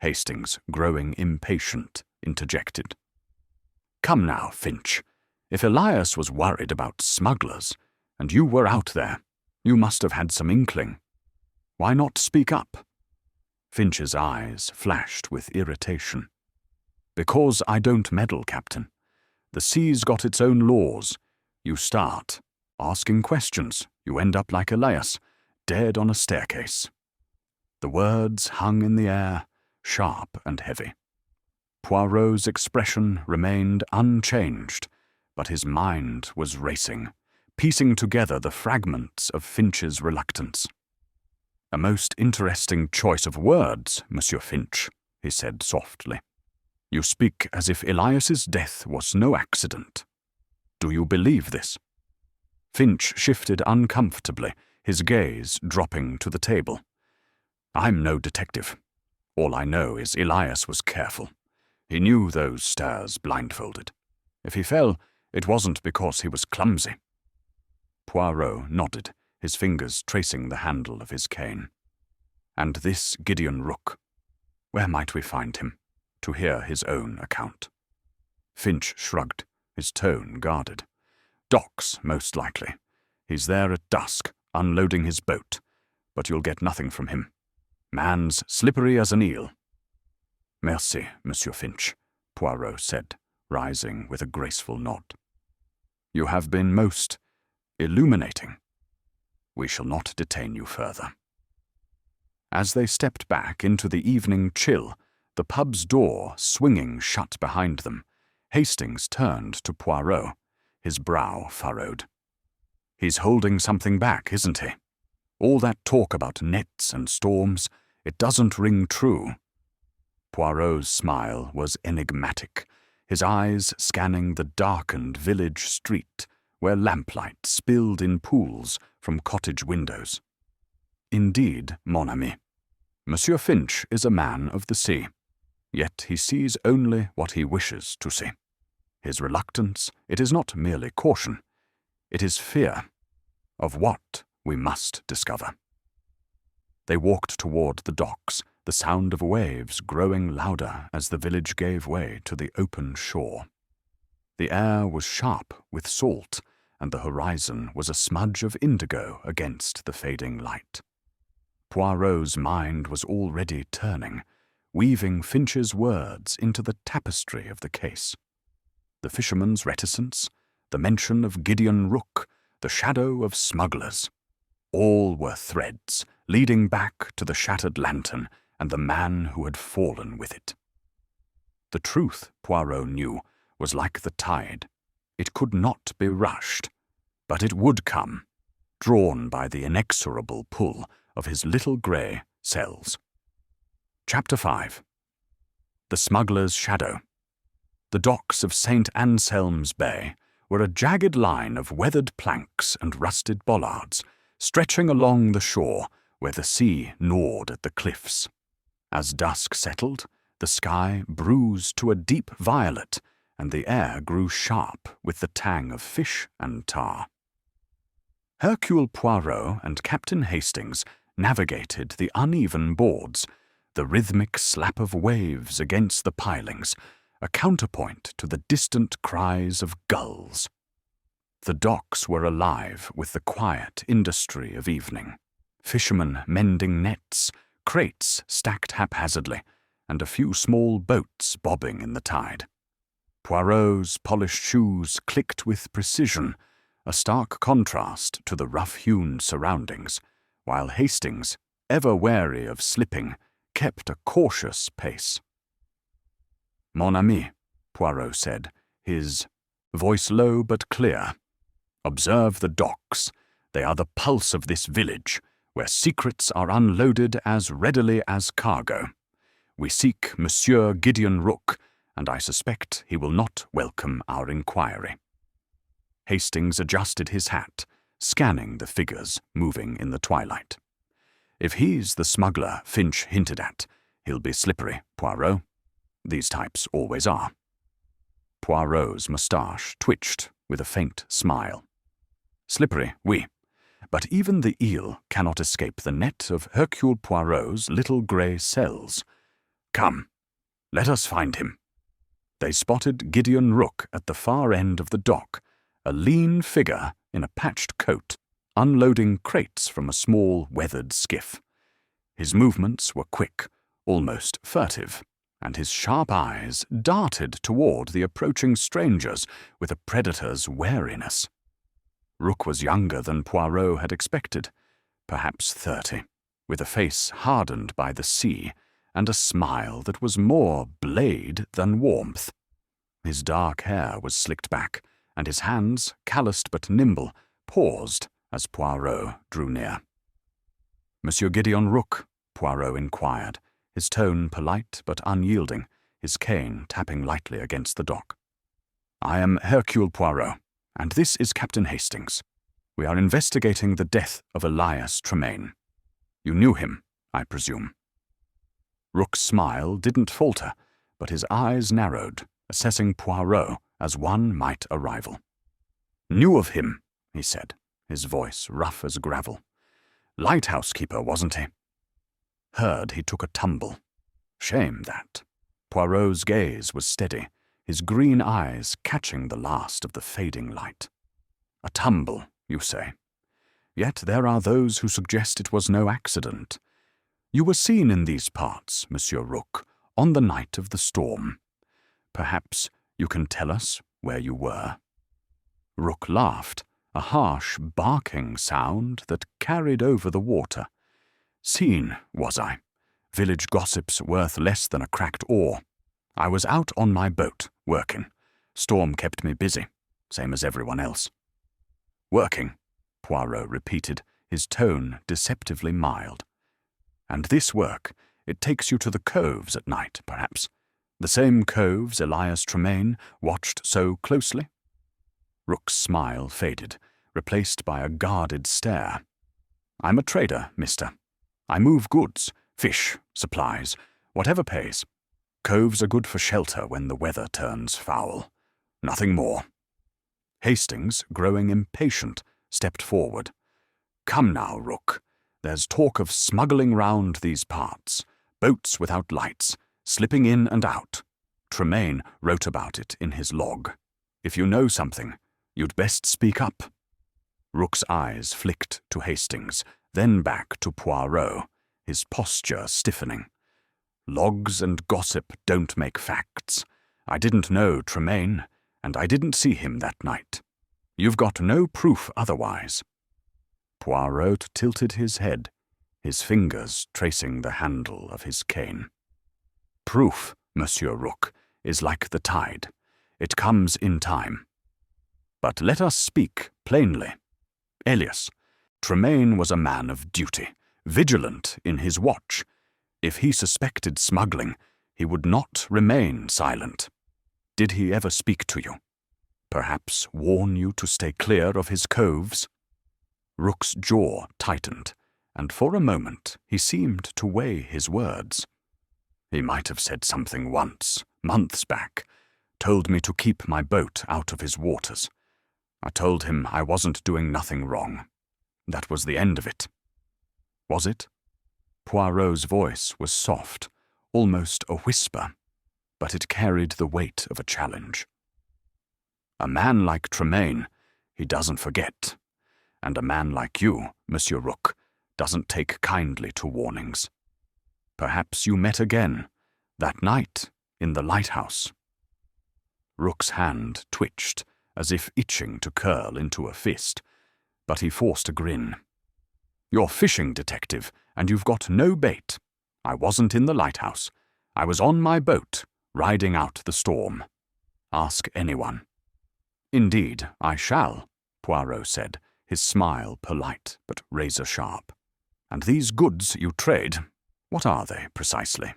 S1: Hastings, growing impatient, interjected. "Come now, Finch. If Elias was worried about smugglers, and you were out there, you must have had some inkling. Why not speak up?" Finch's eyes flashed with irritation. "Because I don't meddle, Captain. The sea's got its own laws. You start, asking questions, you end up like Elias, dead on a staircase." The words hung in the air, sharp and heavy. Poirot's expression remained unchanged, but his mind was racing, piecing together the fragments of Finch's reluctance. "A most interesting choice of words, Monsieur Finch," he said softly. "You speak as if Elias's death was no accident. Do you believe this?" Finch shifted uncomfortably, his gaze dropping to the table. "I'm no detective. All I know is Elias was careful. He knew those stairs blindfolded. If he fell, it wasn't because he was clumsy." Poirot nodded, his fingers tracing the handle of his cane. "And this Gideon Rook, where might we find him?" to hear his own account. Finch shrugged, his tone guarded. Docks, most likely. He's there at dusk, unloading his boat, but you'll get nothing from him. Man's slippery as an eel. Merci, Monsieur Finch, Poirot said, rising with a graceful nod. You have been most illuminating. We shall not detain you further. As they stepped back into the evening chill, the pub's door swinging shut behind them, Hastings turned to Poirot, his brow furrowed. He's holding something back, isn't he? All that talk about nets and storms, it doesn't ring true. Poirot's smile was enigmatic, his eyes scanning the darkened village street where lamplight spilled in pools from cottage windows. Indeed, mon ami, Monsieur Finch is a man of the sea, yet he sees only what he wishes to see. His reluctance, it is not merely caution, it is fear of what we must discover. They walked toward the docks, the sound of waves growing louder as the village gave way to the open shore. The air was sharp with salt, and the horizon was a smudge of indigo against the fading light. Poirot's mind was already turning, weaving Finch's words into the tapestry of the case. The fisherman's reticence, the mention of Gideon Rook, the shadow of smugglers. All were threads leading back to the shattered lantern and the man who had fallen with it. The truth, Poirot knew, was like the tide. It could not be rushed, but it would come, drawn by the inexorable pull of his little grey cells. Chapter 5. The Smuggler's Shadow. The docks of St. Anselm's Bay were a jagged line of weathered planks and rusted bollards, stretching along the shore where the sea gnawed at the cliffs. As dusk settled, the sky bruised to a deep violet, and the air grew sharp with the tang of fish and tar. Hercule Poirot and Captain Hastings navigated the uneven boards, the rhythmic slap of waves against the pilings, a counterpoint to the distant cries of gulls. The docks were alive with the quiet industry of evening. Fishermen mending nets, crates stacked haphazardly, and a few small boats bobbing in the tide. Poirot's polished shoes clicked with precision, a stark contrast to the rough-hewn surroundings, while Hastings, ever wary of slipping, kept a cautious pace. Mon ami, Poirot said, his voice low but clear. Observe the docks. They are the pulse of this village, where secrets are unloaded as readily as cargo. We seek Monsieur Gideon Rook, and I suspect he will not welcome our inquiry. Hastings adjusted his hat, scanning the figures moving in the twilight. If he's the smuggler Finch hinted at, he'll be slippery, Poirot. These types always are. Poirot's moustache twitched with a faint smile. Slippery, oui, but even the eel cannot escape the net of Hercule Poirot's little grey cells. Come, let us find him. They spotted Gideon Rook at the far end of the dock, a lean figure in a patched coat, unloading crates from a small weathered skiff. His movements were quick, almost furtive, and his sharp eyes darted toward the approaching strangers with a predator's wariness. Rook was younger than Poirot had expected, perhaps 30, with a face hardened by the sea and a smile that was more blade than warmth. His dark hair was slicked back, and his hands, calloused but nimble, paused as Poirot drew near. Monsieur Gideon Rook, Poirot inquired, his tone polite but unyielding, his cane tapping lightly against the dock. I am Hercule Poirot, and this is Captain Hastings. We are investigating the death of Elias Tremaine. You knew him, I presume. Rook's smile didn't falter, but his eyes narrowed, assessing Poirot as one might a rival. Knew of him, he said, his voice rough as gravel. Lighthouse keeper, wasn't he? Heard he took a tumble. Shame, that. Poirot's gaze was steady, his green eyes catching the last of the fading light. A tumble, you say. Yet there are those who suggest it was no accident. You were seen in these parts, Monsieur Rook, on the night of the storm. Perhaps you can tell us where you were." Rook laughed, a harsh, barking sound that carried over the water. "Seen, was I? Village gossip's worth less than a cracked oar. I was out on my boat, working. Storm kept me busy, same as everyone else." "Working," Poirot repeated, his tone deceptively mild. "And this work, it takes you to the coves at night, perhaps? The same coves Elias Tremaine watched so closely?" Rook's smile faded, replaced by a guarded stare. "I'm a trader, mister. I move goods, fish, supplies, whatever pays. Coves are good for shelter when the weather turns foul. Nothing more." Hastings, growing impatient, stepped forward. "Come now, Rook. There's talk of smuggling round these parts, boats without lights, slipping in and out. Tremaine wrote about it in his log. If you know something, you'd best speak up." Rook's eyes flicked to Hastings, then back to Poirot, his posture stiffening. "Logs and gossip don't make facts. I didn't know Tremaine, and I didn't see him that night. You've got no proof otherwise." Poirot tilted his head, his fingers tracing the handle of his cane. "Proof, Monsieur Rook, is like the tide. It comes in time. But let us speak plainly. Elias, Tremaine was a man of duty, vigilant in his watch. If he suspected smuggling, he would not remain silent. Did he ever speak to you? Perhaps warn you to stay clear of his coves?" Rook's jaw tightened, and for a moment he seemed to weigh his words. "He might have said something once, months back, told me to keep my boat out of his waters. I told him I wasn't doing nothing wrong. That was the end of it." "Was it?" Poirot's voice was soft, almost a whisper, but it carried the weight of a challenge. "A man like Tremaine, he doesn't forget. And a man like you, Monsieur Rook, doesn't take kindly to warnings. Perhaps you met again, that night in the lighthouse." Rook's hand twitched, as if itching to curl into a fist, but he forced a grin. "You're fishing, detective, and you've got no bait. I wasn't in the lighthouse. I was on my boat, riding out the storm. Ask anyone." "Indeed, I shall," Poirot said, his smile polite but razor-sharp. "And these goods you trade, what are they precisely?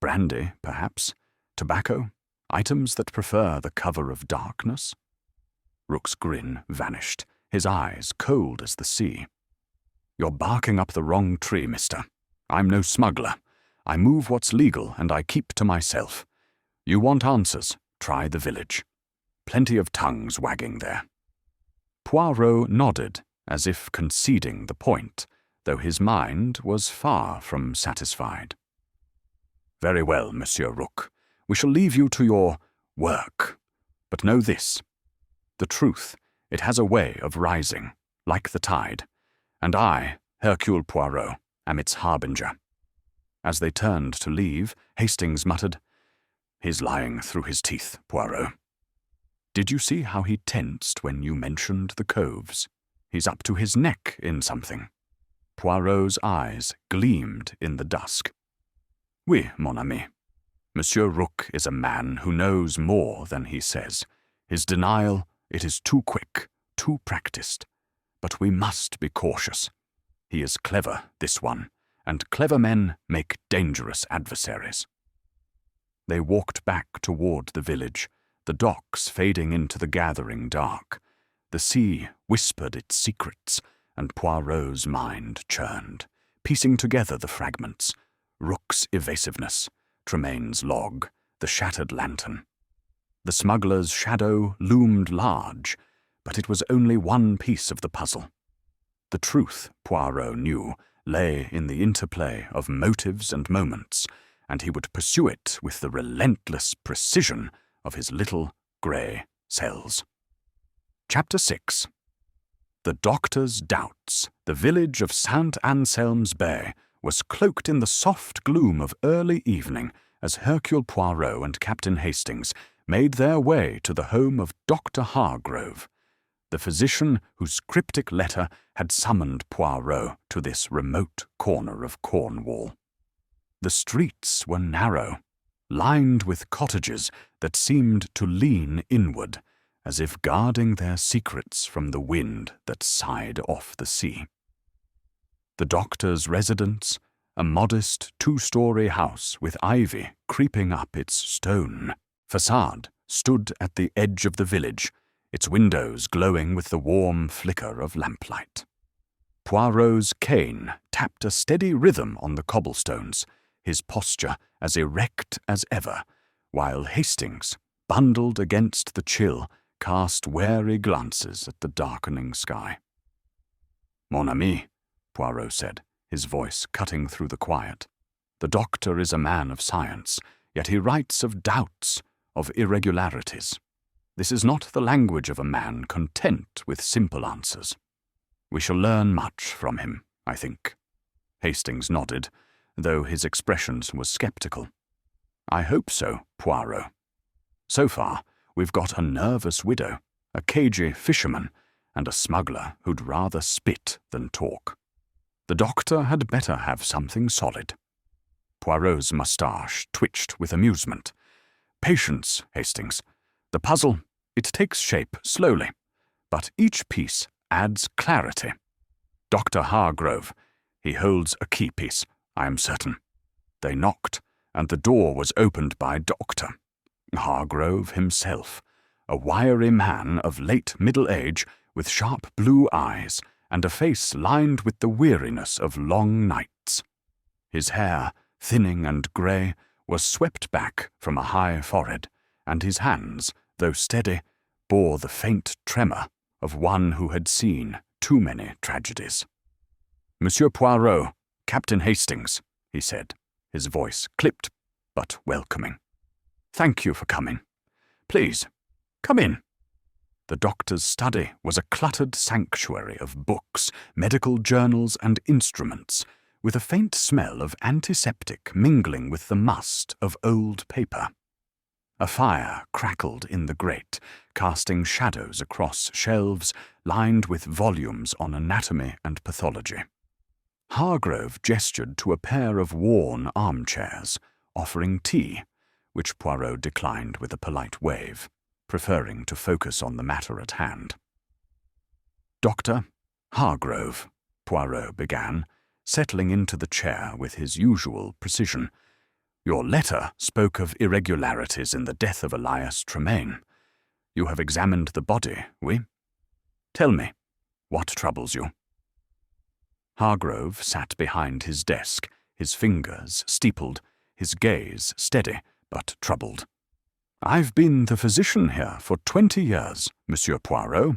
S1: Brandy, perhaps? Tobacco? Items that prefer the cover of darkness?" Rook's grin vanished, his eyes cold as the sea. "You're barking up the wrong tree, mister. I'm no smuggler. I move what's legal and I keep to myself. You want answers? Try the village. Plenty of tongues wagging there." Poirot nodded, as if conceding the point, though his mind was far from satisfied. "Very well, Monsieur Rook. We shall leave you to your work. But know this. The truth, it has a way of rising, like the tide. And I, Hercule Poirot, am its harbinger." As they turned to leave, Hastings muttered, "He's lying through his teeth, Poirot. Did you see how he tensed when you mentioned the coves? He's up to his neck in something." Poirot's eyes gleamed in the dusk. "Oui, mon ami. Monsieur Rook is a man who knows more than he says. His denial, it is too quick, too practiced. But we must be cautious. He is clever, this one, and clever men make dangerous adversaries." They walked back toward the village, the docks fading into the gathering dark. The sea whispered its secrets, and Poirot's mind churned, piecing together the fragments. Rook's evasiveness, Tremaine's log, the shattered lantern. The smuggler's shadow loomed large, but it was only one piece of the puzzle. The truth, Poirot knew, lay in the interplay of motives and moments, and he would pursue it with the relentless precision of his little grey cells. Chapter 6. The Doctor's Doubts. The village of St. Anselm's Bay was cloaked in the soft gloom of early evening as Hercule Poirot and Captain Hastings made their way to the home of Dr. Hargrove, the physician whose cryptic letter had summoned Poirot to this remote corner of Cornwall. The streets were narrow, lined with cottages that seemed to lean inward, as if guarding their secrets from the wind that sighed off the sea. The doctor's residence, a modest two-story house with ivy creeping up its stone facade, stood at the edge of the village, its windows glowing with the warm flicker of lamplight. Poirot's cane tapped a steady rhythm on the cobblestones, his posture as erect as ever, while Hastings, bundled against the chill, cast wary glances at the darkening sky. "Mon ami," Poirot said, his voice cutting through the quiet. "The doctor is a man of science, yet he writes of doubts, of irregularities. This is not the language of a man content with simple answers. We shall learn much from him, I think." Hastings nodded, though his expression was sceptical. "I hope so, Poirot. So far, we've got a nervous widow, a cagey fisherman, and a smuggler who'd rather spit than talk. The doctor had better have something solid." Poirot's moustache twitched with amusement. "Patience, Hastings. The puzzle, it takes shape slowly, but each piece adds clarity. Dr. Hargrove, he holds a key piece, I am certain." They knocked, and the door was opened by Dr. Hargrove himself, a wiry man of late middle age with sharp blue eyes and a face lined with the weariness of long nights. His hair, thinning and grey, was swept back from a high forehead, and his hands, though steady, bore the faint tremor of one who had seen too many tragedies. "Monsieur Poirot, Captain Hastings," he said, his voice clipped but welcoming. "Thank you for coming. Please, come in." The doctor's study was a cluttered sanctuary of books, medical journals, and instruments, with a faint smell of antiseptic mingling with the must of old paper. A fire crackled in the grate, casting shadows across shelves lined with volumes on anatomy and pathology. Hargrove gestured to a pair of worn armchairs, offering tea, which Poirot declined with a polite wave, preferring to focus on the matter at hand. "Dr. Hargrove," Poirot began, settling into the chair with his usual precision. "Your letter spoke of irregularities in the death of Elias Tremaine. You have examined the body, oui? Tell me, what troubles you?" Hargrove sat behind his desk, his fingers steepled, his gaze steady but troubled. "I've been the physician here for 20 years, Monsieur Poirot.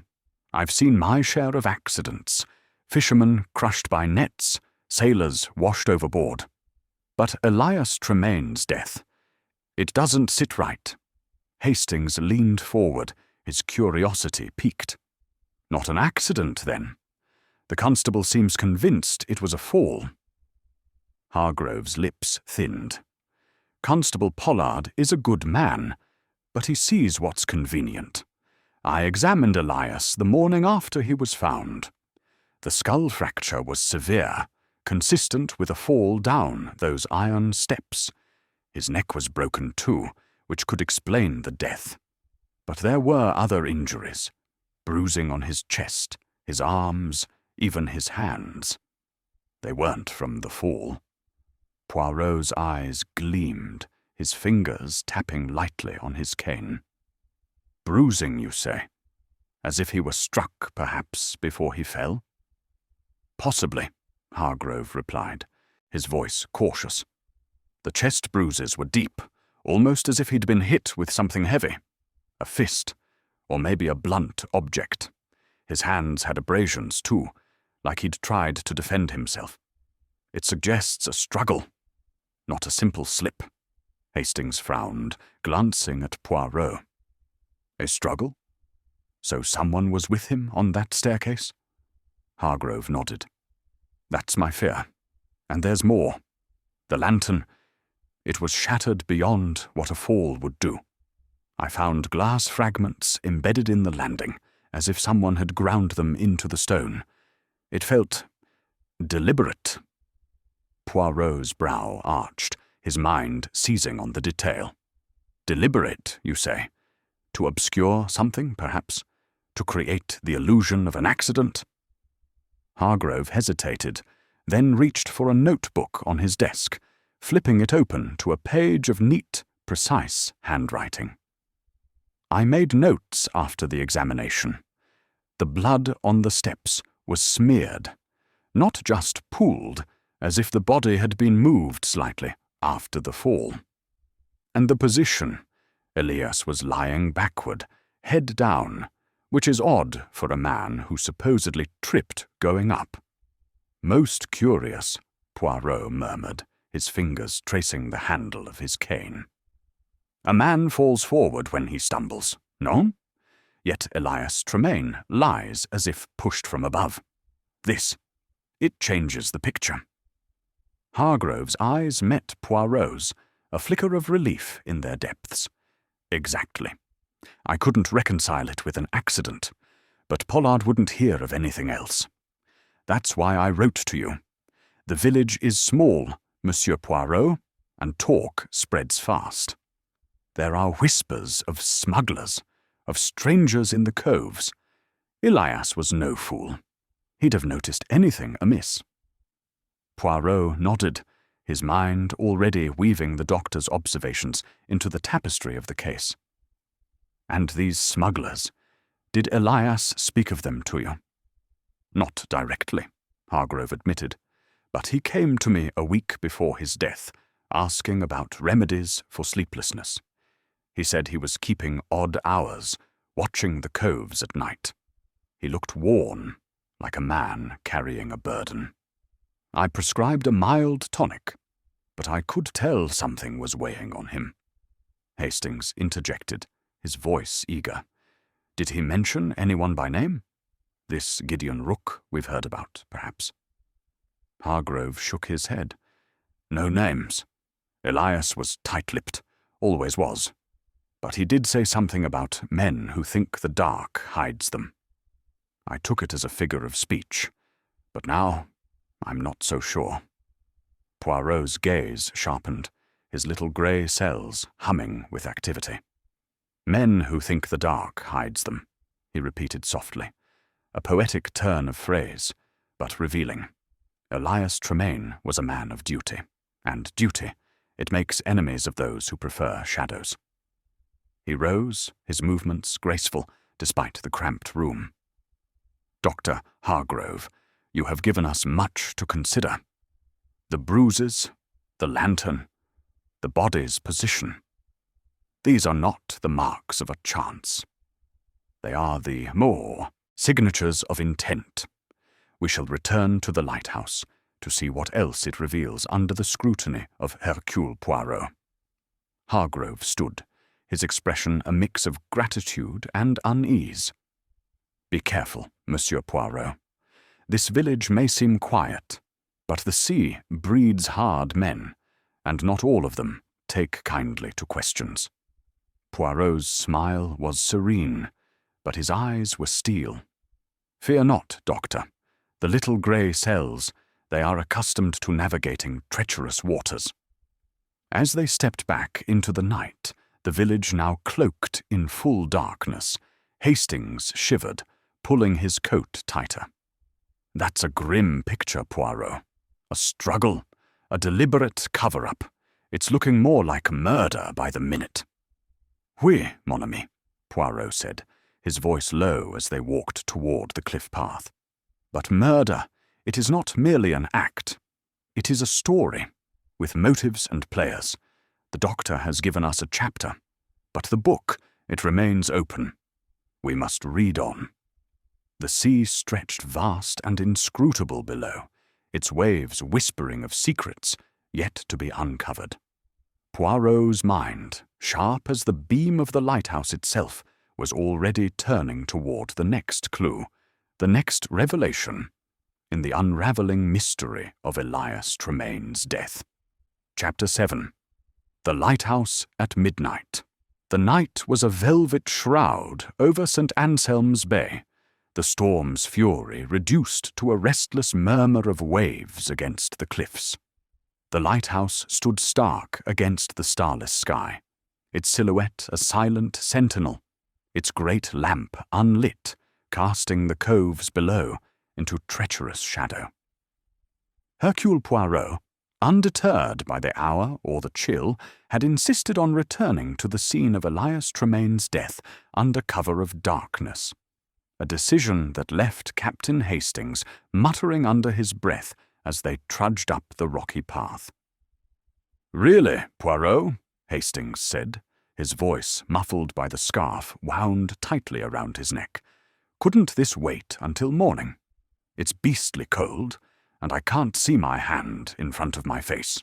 S1: I've seen my share of accidents, fishermen crushed by nets, sailors washed overboard. But Elias Tremaine's death, it doesn't sit right." Hastings leaned forward, his curiosity piqued. "Not an accident, then? The constable seems convinced it was a fall." Hargrove's lips thinned. "Constable Pollard is a good man, but he sees what's convenient. I examined Elias the morning after he was found. The skull fracture was severe, consistent with a fall down those iron steps. His neck was broken too, which could explain the death. But there were other injuries, bruising on his chest, his arms, even his hands. They weren't from the fall." Poirot's eyes gleamed, his fingers tapping lightly on his cane. "Bruising, you say? As if he were struck, perhaps, before he fell?" "Possibly," Hargrove replied, his voice cautious. "The chest bruises were deep, almost as if he'd been hit with something heavy. A fist, or maybe a blunt object. His hands had abrasions, too, like he'd tried to defend himself. It suggests a struggle. not a simple slip. Hastings frowned, glancing at Poirot. A struggle? So someone was with him on that staircase? Hargrove nodded. That's my fear. And there's more. The lantern, it was shattered beyond what a fall would do. I found glass fragments embedded in the landing, as if someone had ground them into the stone. It felt deliberate. Poirot's brow arched, his mind seizing on the detail. Deliberate, you say? To obscure something, perhaps? To create the illusion of an accident? Hargrove hesitated, then reached for a notebook on his desk, flipping it open to a page of neat, precise handwriting. I made notes after the examination. The blood on the steps was smeared, not just pooled, as if the body had been moved slightly after the fall. And the position, Elias was lying backward, head down, which is odd for a man who supposedly tripped going up. Most curious, Poirot murmured, his fingers tracing the handle of his cane. A man falls forward when he stumbles, no? Yet Elias Tremaine lies as if pushed from above. It changes the picture. Hargrove's eyes met Poirot's, a flicker of relief in their depths. Exactly. I couldn't reconcile it with an accident, but Pollard wouldn't hear of anything else. That's why I wrote to you. The village is small, Monsieur Poirot, and talk spreads fast. There are whispers of smugglers, of strangers in the coves. Elias was no fool. He'd have noticed anything amiss. Poirot nodded, his mind already weaving the doctor's observations into the tapestry of the case. And these smugglers, did Elias speak of them to you? Not directly, Hargrove admitted, but he came to me a week before his death, asking about remedies for sleeplessness. He said he was keeping odd hours, watching the coves at night. He looked worn, like a man carrying a burden. I prescribed a mild tonic, but I could tell something was weighing on him. Hastings interjected, his voice eager. Did he mention anyone by name? This Gideon Rook we've heard about, perhaps. Hargrove shook his head. No names. Elias was tight-lipped, always was. But he did say something about men who think the dark hides them. I took it as a figure of speech, but now I'm not so sure. Poirot's gaze sharpened, his little grey cells humming with activity. Men who think the dark hides them, he repeated softly, a poetic turn of phrase, but revealing. Elias Tremaine was a man of duty, and duty, it makes enemies of those who prefer shadows. He rose, his movements graceful, despite the cramped room. Dr. Hargrove, you have given us much to consider. The bruises, the lantern, the body's position. These are not the marks of a chance. They are the more signatures of intent. We shall return to the lighthouse to see what else it reveals under the scrutiny of Hercule Poirot. Hargrove stood, his expression a mix of gratitude and unease. Be careful, Monsieur Poirot. This village may seem quiet, but the sea breeds hard men, and not all of them take kindly to questions. Poirot's smile was serene, but his eyes were steel. Fear not, Doctor. The little grey cells, they are accustomed to navigating treacherous waters. As they stepped back into the night, the village now cloaked in full darkness, Hastings shivered, pulling his coat tighter. That's a grim picture, Poirot. A struggle, a deliberate cover-up. It's looking more like murder by the minute. Oui, mon ami, Poirot said, his voice low as they walked toward the cliff path. But murder, it is not merely an act. It is a story, with motives and players. The doctor has given us a chapter, but the book, it remains open. We must read on. The sea stretched vast and inscrutable below, its waves whispering of secrets, yet to be uncovered. Poirot's mind, sharp as the beam of the lighthouse itself, was already turning toward the next clue, the next revelation, in the unraveling mystery of Elias Tremayne's death. Chapter 7. The Lighthouse at Midnight. The night was a velvet shroud over St. Anselm's Bay, the storm's fury reduced to a restless murmur of waves against the cliffs. The lighthouse stood stark against the starless sky, its silhouette a silent sentinel, its great lamp unlit, casting the coves below into treacherous shadow. Hercule Poirot, undeterred by the hour or the chill, had insisted on returning to the scene of Elias Tremayne's death under cover of darkness, a decision that left Captain Hastings muttering under his breath as they trudged up the rocky path. "Really, Poirot," Hastings said, his voice muffled by the scarf wound tightly around his neck, "couldn't this wait until morning? It's beastly cold, and I can't see my hand in front of my face."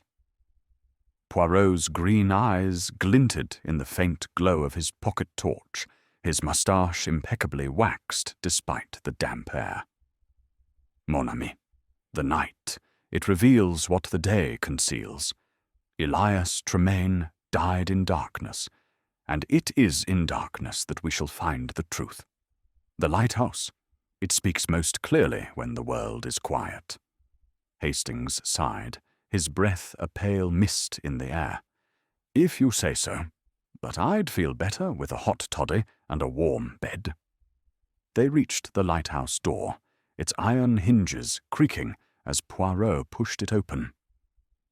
S1: Poirot's green eyes glinted in the faint glow of his pocket torch, his moustache impeccably waxed despite the damp air. "Mon ami, the night, it reveals what the day conceals. Elias Tremayne died in darkness, and it is in darkness that we shall find the truth. The lighthouse, it speaks most clearly when the world is quiet." Hastings sighed, his breath a pale mist in the air. "If you say so, but I'd feel better with a hot toddy and a warm bed." They reached the lighthouse door, its iron hinges creaking as Poirot pushed it open.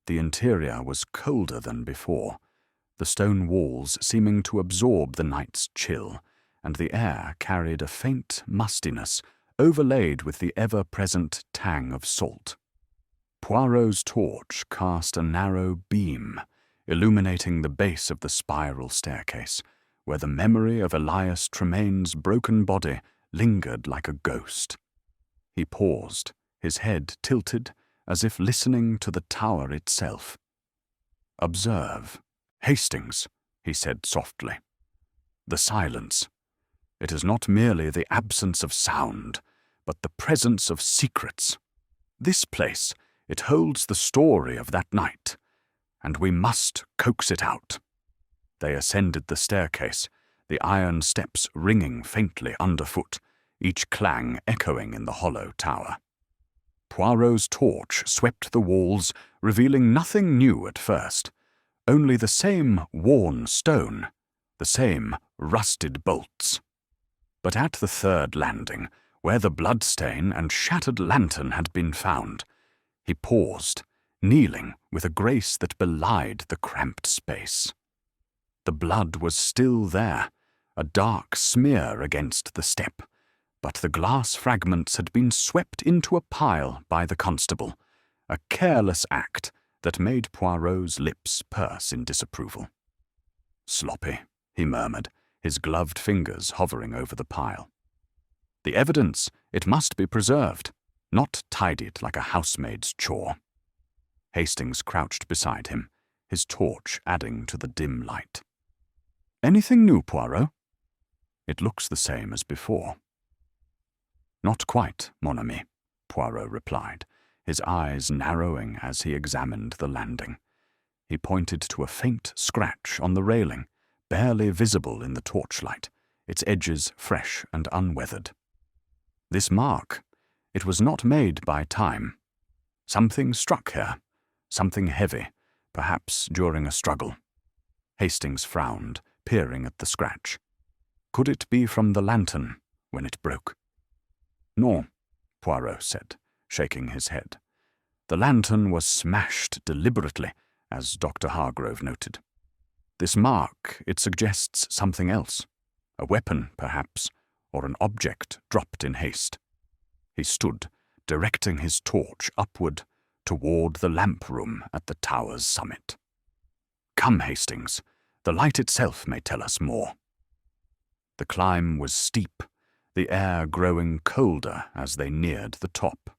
S1: The interior was colder than before, the stone walls seeming to absorb the night's chill, and the air carried a faint mustiness overlaid with the ever-present tang of salt. Poirot's torch cast a narrow beam, illuminating the base of the spiral staircase, where the memory of Elias Tremayne's broken body lingered like a ghost. He paused, his head tilted, as if listening to the tower itself. "Observe, Hastings," he said softly. "The silence. It is not merely the absence of sound, but the presence of secrets. This place, it holds the story of that night, and we must coax it out." They ascended the staircase, the iron steps ringing faintly underfoot, each clang echoing in the hollow tower. Poirot's torch swept the walls, revealing nothing new at first, only the same worn stone, the same rusted bolts. But at the third landing, where the bloodstain and shattered lantern had been found, he paused, kneeling with a grace that belied the cramped space. The blood was still there, a dark smear against the step, but the glass fragments had been swept into a pile by the constable, a careless act that made Poirot's lips purse in disapproval. "Sloppy," he murmured, his gloved fingers hovering over the pile. "The evidence, it must be preserved, not tidied like a housemaid's chore." Hastings crouched beside him, his torch adding to the dim light. "Anything new, Poirot?" "It looks the same as before." "Not quite, mon ami," Poirot replied, his eyes narrowing as he examined the landing. He pointed to a faint scratch on the railing, barely visible in the torchlight, its edges fresh and unweathered. "This mark, it was not made by time. Something struck here, something heavy, perhaps during a struggle." Hastings frowned, peering at the scratch. "Could it be from the lantern when it broke?" "No," Poirot said, shaking his head. "The lantern was smashed deliberately, as Dr. Hargrove noted. This mark, it suggests something else. A weapon, perhaps, or an object dropped in haste." He stood, directing his torch upward toward the lamp room at the tower's summit. "Come, Hastings, the light itself may tell us more." The climb was steep, the air growing colder as they neared the top.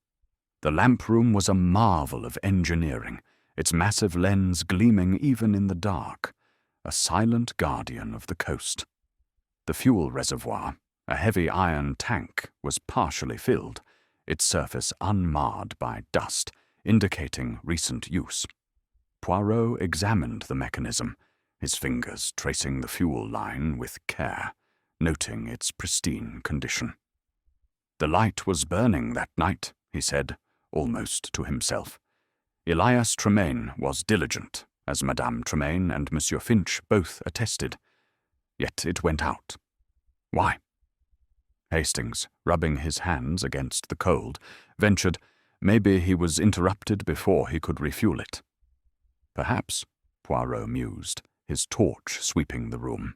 S1: The lamp room was a marvel of engineering, its massive lens gleaming even in the dark, a silent guardian of the coast. The fuel reservoir, a heavy iron tank, was partially filled, its surface unmarred by dust, indicating recent use. Poirot examined the mechanism, his fingers tracing the fuel line with care, noting its pristine condition. The light was burning that night, he said, almost to himself. Elias Tremaine was diligent, as Madame Tremaine and Monsieur Finch both attested. Yet it went out. Why? Hastings, rubbing his hands against the cold, ventured, maybe he was interrupted before he could refuel it. Perhaps, Poirot mused, his torch sweeping the room.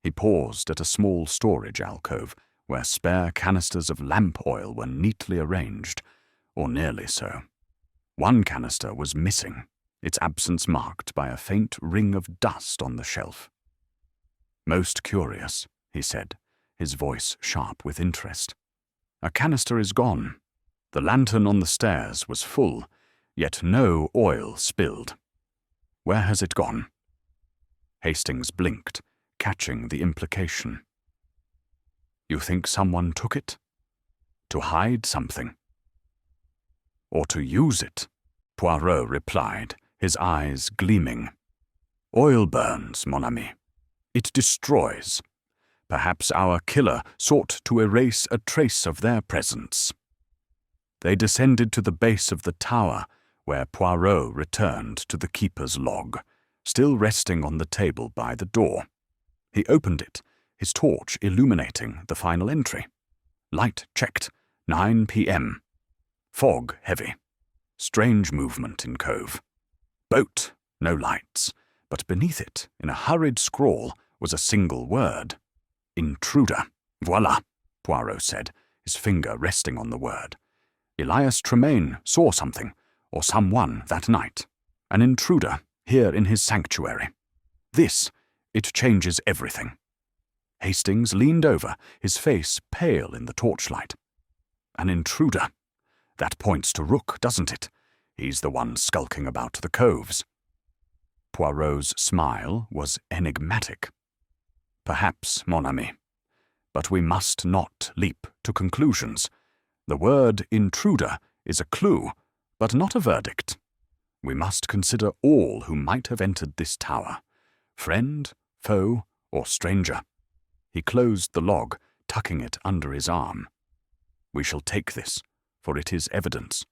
S1: He paused at a small storage alcove where spare canisters of lamp oil were neatly arranged, or nearly so. One canister was missing, its absence marked by a faint ring of dust on the shelf. Most curious, he said, his voice sharp with interest. A canister is gone. The lantern on the stairs was full, yet no oil spilled. Where has it gone? Hastings blinked, catching the implication. You think someone took it? To hide something? Or to use it? Poirot replied, his eyes gleaming. Oil burns, mon ami. It destroys. Perhaps our killer sought to erase a trace of their presence. They descended to the base of the tower, where Poirot returned to the keeper's log, still resting on the table by the door. He opened it, his torch illuminating the final entry. Light checked, 9 p.m. Fog heavy. Strange movement in cove. Boat, no lights, but beneath it, in a hurried scrawl, was a single word. Intruder. Voila, Poirot said, his finger resting on the word. Elias Tremaine saw something, or someone that night. An intruder, here in his sanctuary. This, it changes everything. Hastings leaned over, his face pale in the torchlight. An intruder. That points to Rook, doesn't it? He's the one skulking about the coves. Poirot's smile was enigmatic. Perhaps, mon ami. But we must not leap to conclusions. The word intruder is a clue, but not a verdict. We must consider all who might have entered this tower, friend, foe, or stranger. He closed the log, tucking it under his arm. We shall take this, for it is evidence.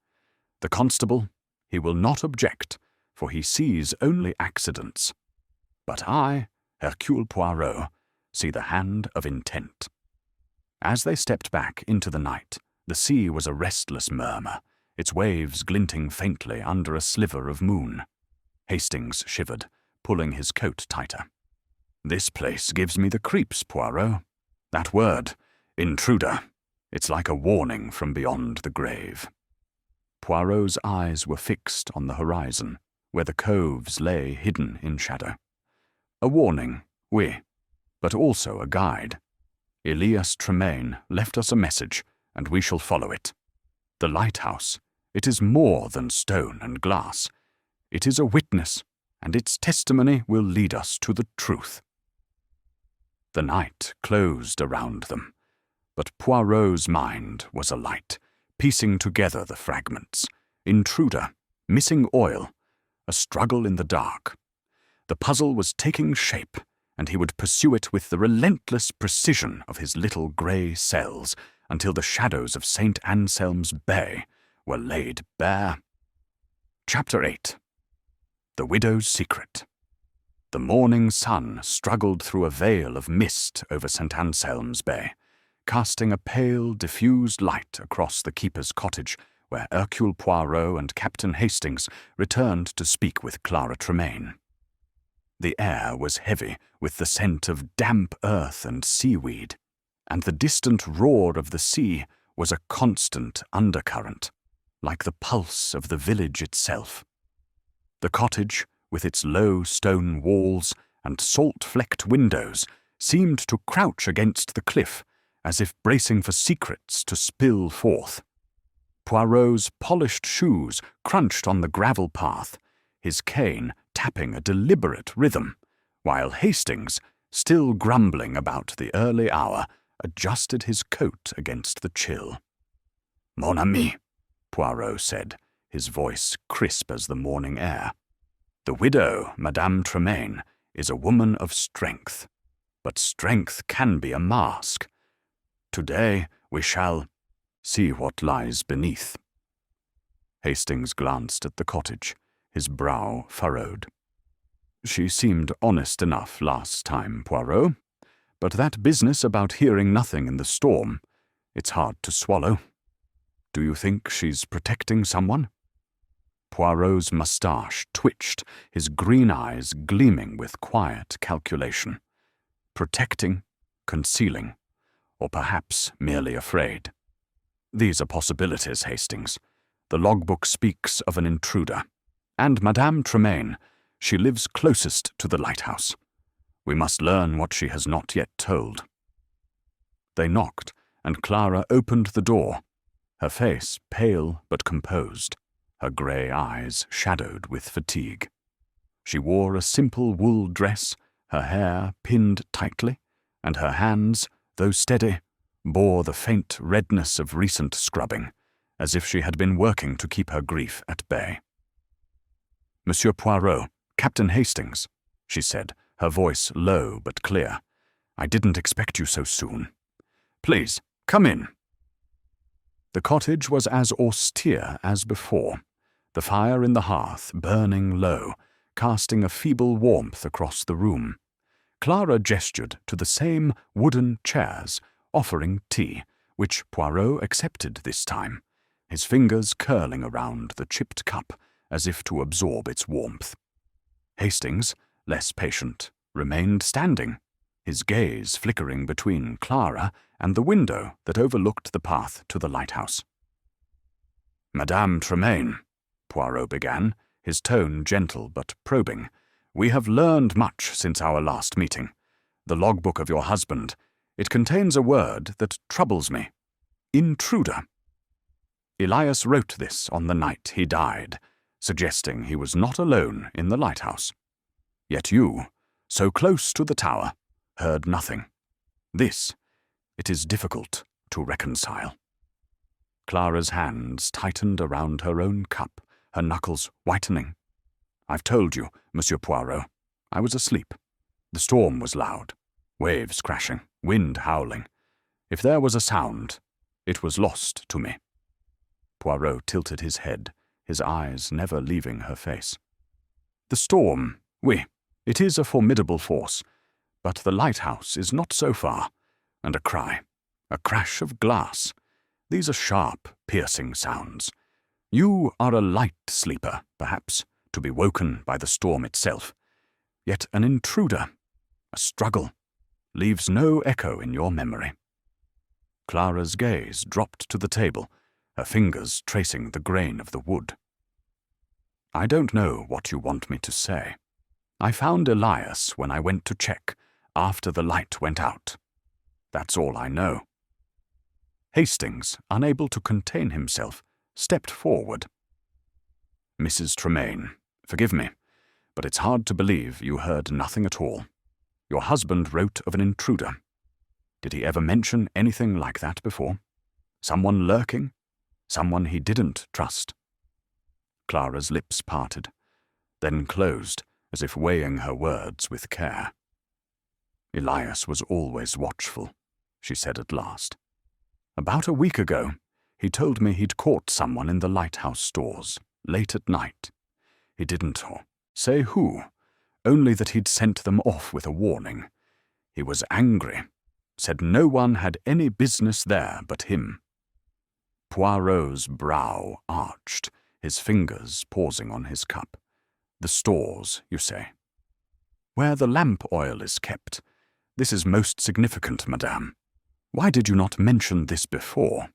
S1: The constable, he will not object, for he sees only accidents. But I, Hercule Poirot, see the hand of intent. As they stepped back into the night, the sea was a restless murmur, its waves glinting faintly under a sliver of moon. Hastings shivered, pulling his coat tighter. This place gives me the creeps, Poirot. That word, intruder, it's like a warning from beyond the grave. Poirot's eyes were fixed on the horizon, where the coves lay hidden in shadow. A warning, oui, but also a guide. Elias Tremaine left us a message, and we shall follow it. The lighthouse, it is more than stone and glass. It is a witness, and its testimony will lead us to the truth. The night closed around them, but Poirot's mind was alight, piecing together the fragments. Intruder, missing oil, a struggle in the dark. The puzzle was taking shape, and he would pursue it with the relentless precision of his little grey cells until the shadows of St. Anselm's Bay were laid bare. Chapter 8. The Widow's Secret. The morning sun struggled through a veil of mist over St. Anselm's Bay, casting a pale, diffused light across the keeper's cottage, where Hercule Poirot and Captain Hastings returned to speak with Clara Tremaine. The air was heavy with the scent of damp earth and seaweed, and the distant roar of the sea was a constant undercurrent, like the pulse of the village itself. The cottage, with its low stone walls and salt-flecked windows, seemed to crouch against the cliff, as if bracing for secrets to spill forth. Poirot's polished shoes crunched on the gravel path, his cane tapping a deliberate rhythm, while Hastings, still grumbling about the early hour, adjusted his coat against the chill. "Mon ami," Poirot said, his voice crisp as the morning air. "The widow, Madame Tremaine, is a woman of strength, but strength can be a mask. Today we shall see what lies beneath." Hastings glanced at the cottage, his brow furrowed. "She seemed honest enough last time, Poirot, but that business about hearing nothing in the storm, it's hard to swallow. Do you think she's protecting someone?" Poirot's moustache twitched, his green eyes gleaming with quiet calculation. Protecting, concealing, or perhaps merely afraid. These are possibilities, Hastings. The logbook speaks of an intruder. And Madame Tremaine, she lives closest to the lighthouse. We must learn what she has not yet told. They knocked, and Clara opened the door, her face pale but composed, her grey eyes shadowed with fatigue. She wore a simple wool dress, her hair pinned tightly, and her hands, though steady, bore the faint redness of recent scrubbing, as if she had been working to keep her grief at bay. "Monsieur Poirot, Captain Hastings," she said, her voice low but clear. "I didn't expect you so soon. Please, come in." The cottage was as austere as before, the fire in the hearth burning low, casting a feeble warmth across the room. Clara gestured to the same wooden chairs, offering tea, which Poirot accepted this time, his fingers curling around the chipped cup as if to absorb its warmth. Hastings, less patient, remained standing, his gaze flickering between Clara and the window that overlooked the path to the lighthouse. "Madame Tremaine," Poirot began, his tone gentle but probing, "we have learned much since our last meeting. The logbook of your husband, it contains a word that troubles me. Intruder. Elias wrote this on the night he died, suggesting he was not alone in the lighthouse. Yet you, so close to the tower, heard nothing. This, it is difficult to reconcile." Clara's hands tightened around her own cup, her knuckles whitening. "I've told you, Monsieur Poirot, I was asleep. The storm was loud, waves crashing, wind howling. If there was a sound, it was lost to me." Poirot tilted his head, his eyes never leaving her face. "The storm, oui, it is a formidable force, but the lighthouse is not so far, and a cry, a crash of glass. These are sharp, piercing sounds. You are a light sleeper, perhaps, to be woken by the storm itself. Yet an intruder, a struggle, leaves no echo in your memory." Clara's gaze dropped to the table, her fingers tracing the grain of the wood. "I don't know what you want me to say. I found Elias when I went to check, after the light went out. That's all I know." Hastings, unable to contain himself, stepped forward. "Mrs. Tremaine, forgive me, but it's hard to believe you heard nothing at all. Your husband wrote of an intruder. Did he ever mention anything like that before? Someone lurking? Someone he didn't trust?" Clara's lips parted, then closed, as if weighing her words with care. "Elias was always watchful," she said at last. "About a week ago, he told me he'd caught someone in the lighthouse stores, late at night. He didn't say who, only that he'd sent them off with a warning. He was angry, said no one had any business there but him." Poirot's brow arched, his fingers pausing on his cup. "The stores, you say?" "Where the lamp oil is kept. This is most significant, madame. Why did you not mention this before?"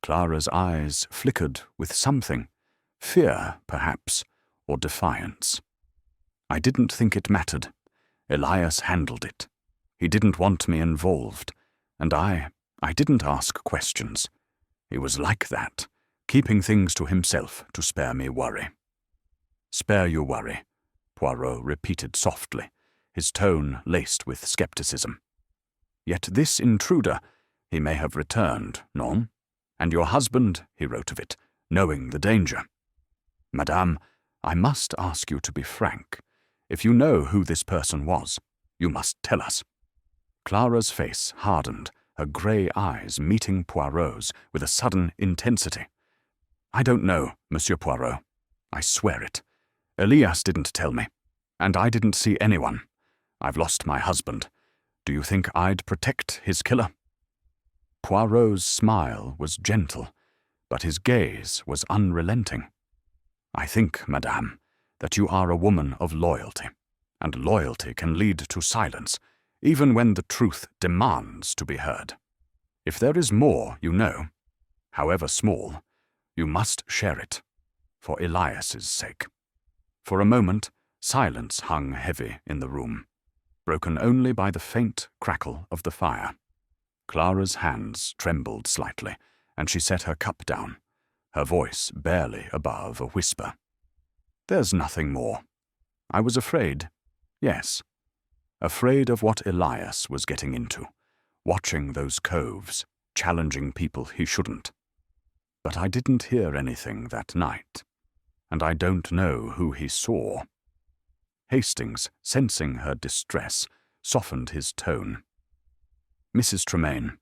S1: Clara's eyes flickered with something, fear, perhaps, or defiance. "I didn't think it mattered. Elias handled it. He didn't want me involved, and I didn't ask questions. He was like that, keeping things to himself to spare me worry." Spare your worry, Poirot repeated softly, his tone laced with skepticism. Yet this intruder, he may have returned, non? And your husband, he wrote of it, knowing the danger. Madame, I must ask you to be frank. If you know who this person was, you must tell us. Clara's face hardened, her grey eyes meeting Poirot's with a sudden intensity. I don't know, Monsieur Poirot. I swear it. Elias didn't tell me, and I didn't see anyone. I've lost my husband. Do you think I'd protect his killer? Poirot's smile was gentle, but his gaze was unrelenting. I think, madame, that you are a woman of loyalty, and loyalty can lead to silence, even when the truth demands to be heard. If there is more you know, however small, you must share it, for Elias's sake. For a moment, silence hung heavy in the room, broken only by the faint crackle of the fire. Clara's hands trembled slightly, and she set her cup down, her voice barely above a whisper. There's nothing more. I was afraid, yes, afraid of what Elias was getting into, watching those coves, challenging people he shouldn't. But I didn't hear anything that night, and I don't know who he saw. Hastings, sensing her distress, softened his tone. Mrs. Tremaine,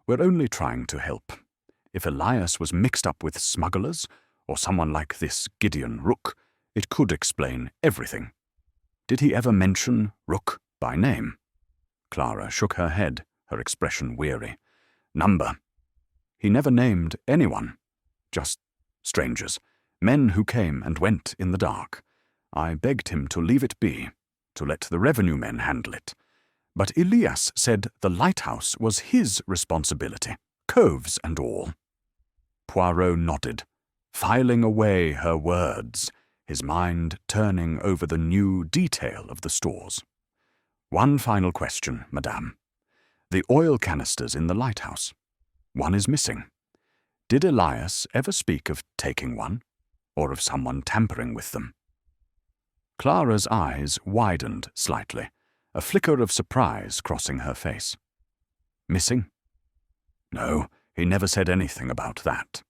S1: we're only trying to help. If Elias was mixed up with smugglers, or someone like this Gideon Rook, it could explain everything. Did he ever mention Rook by name? Clara shook her head, her expression weary. Number. He never named anyone. Just strangers, men who came and went in the dark. I begged him to leave it be, to let the revenue men handle it. But Elias said the lighthouse was his responsibility, coves and all. Poirot nodded, filing away her words, his mind turning over the new detail of the stores. One final question, madame. The oil canisters in the lighthouse. One is missing. Did Elias ever speak of taking one, or of someone tampering with them? Clara's eyes widened slightly, a flicker of surprise crossing her face. Missing? No, he never said anything about that.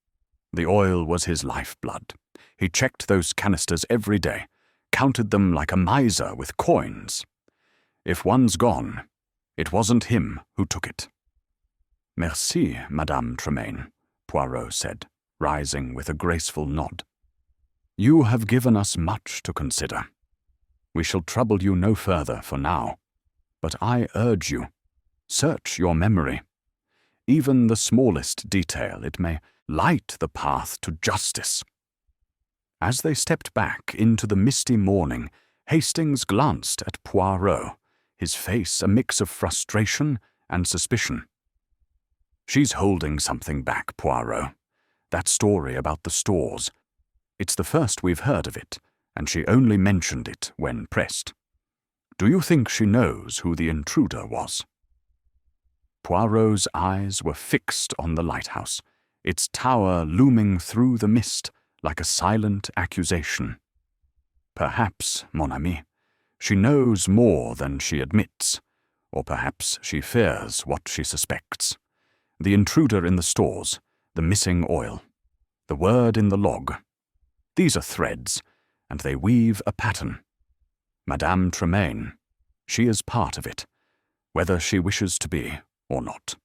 S1: The oil was his lifeblood. He checked those canisters every day, counted them like a miser with coins. If one's gone, it wasn't him who took it. Merci, Madame Tremaine, Poirot said, rising with a graceful nod. You have given us much to consider. We shall trouble you no further for now, but I urge you, search your memory. Even the smallest detail, it may light the path to justice. As they stepped back into the misty morning, Hastings glanced at Poirot, his face a mix of frustration and suspicion. She's holding something back, Poirot. That story about the stores. It's the first we've heard of it, and she only mentioned it when pressed. Do you think she knows who the intruder was? Poirot's eyes were fixed on the lighthouse, its tower looming through the mist like a silent accusation. Perhaps, mon ami, she knows more than she admits, or perhaps she fears what she suspects. The intruder in the stores, the missing oil, the word in the log. These are threads, and they weave a pattern. Madame Tremaine, she is part of it, whether she wishes to be or not.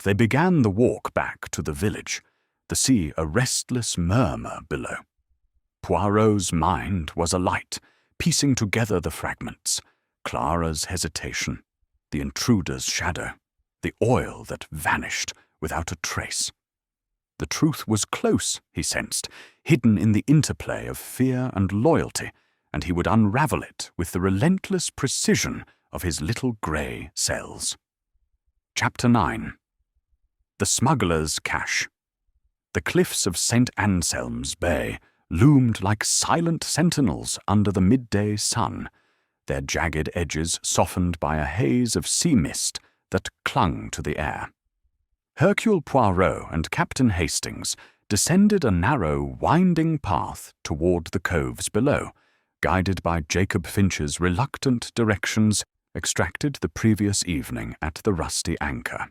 S1: They began the walk back to the village, the sea a restless murmur below. Poirot's mind was alight, piecing together the fragments, Clara's hesitation, the intruder's shadow, the oil that vanished without a trace. The truth was close, he sensed, hidden in the interplay of fear and loyalty, and he would unravel it with the relentless precision of his little grey cells. Chapter 9. The Smuggler's Cache. The cliffs of St. Anselm's Bay loomed like silent sentinels under the midday sun, their jagged edges softened by a haze of sea mist that clung to the air. Hercule Poirot and Captain Hastings descended a narrow, winding path toward the coves below, guided by Jacob Finch's reluctant directions extracted the previous evening at the Rusty Anchor.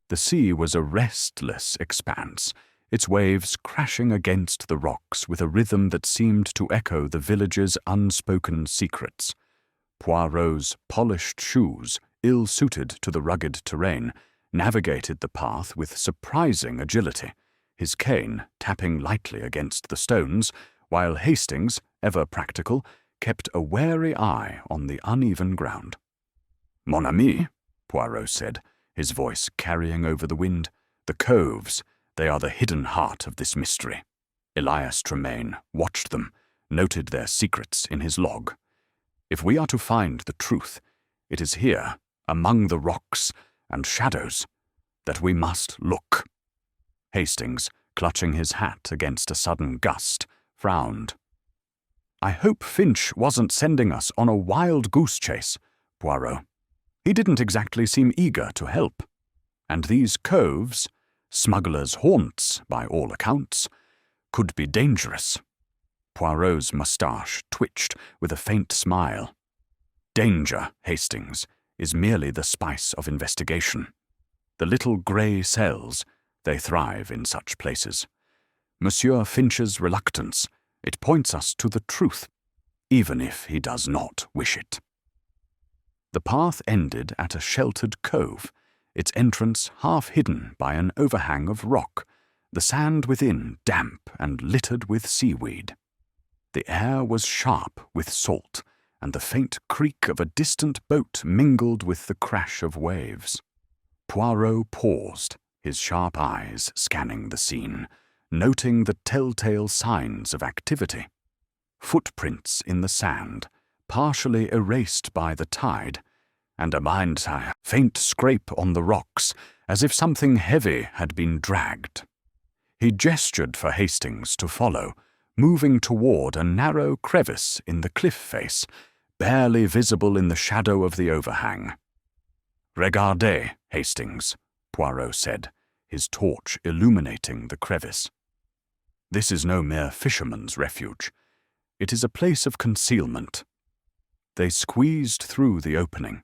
S1: The sea was a restless expanse, its waves crashing against the rocks with a rhythm that seemed to echo the village's unspoken secrets. Poirot's polished shoes, ill-suited to the rugged terrain, navigated the path with surprising agility, his cane tapping lightly against the stones, while Hastings, ever practical, kept a wary eye on the uneven ground. "Mon ami," Poirot said, his voice carrying over the wind, "the coves, they are the hidden heart of this mystery." Elias Tremaine watched them, noted their secrets in his log. "If we are to find the truth, it is here, among the rocks and shadows, that we must look." Hastings, clutching his hat against a sudden gust, frowned. "I hope Finch wasn't sending us on a wild goose chase, Poirot. He didn't exactly seem eager to help. And these coves, smugglers' haunts by all accounts, could be dangerous." Poirot's moustache twitched with a faint smile. "Danger, Hastings, is merely the spice of investigation. The little grey cells, they thrive in such places. Monsieur Finch's reluctance, it points us to the truth, even if he does not wish it." The path ended at a sheltered cove, its entrance half hidden by an overhang of rock, the sand within damp and littered with seaweed. The air was sharp with salt, and the faint creak of a distant boat mingled with the crash of waves. Poirot paused, his sharp eyes scanning the scene, noting the telltale signs of activity. Footprints in the sand, partially erased by the tide, and a faint scrape on the rocks, as if something heavy had been dragged. He gestured for Hastings to follow, moving toward a narrow crevice in the cliff face, barely visible in the shadow of the overhang. "Regardez, Hastings," Poirot said, his torch illuminating the crevice. "This is no mere fisherman's refuge. It is a place of concealment." They squeezed through the opening,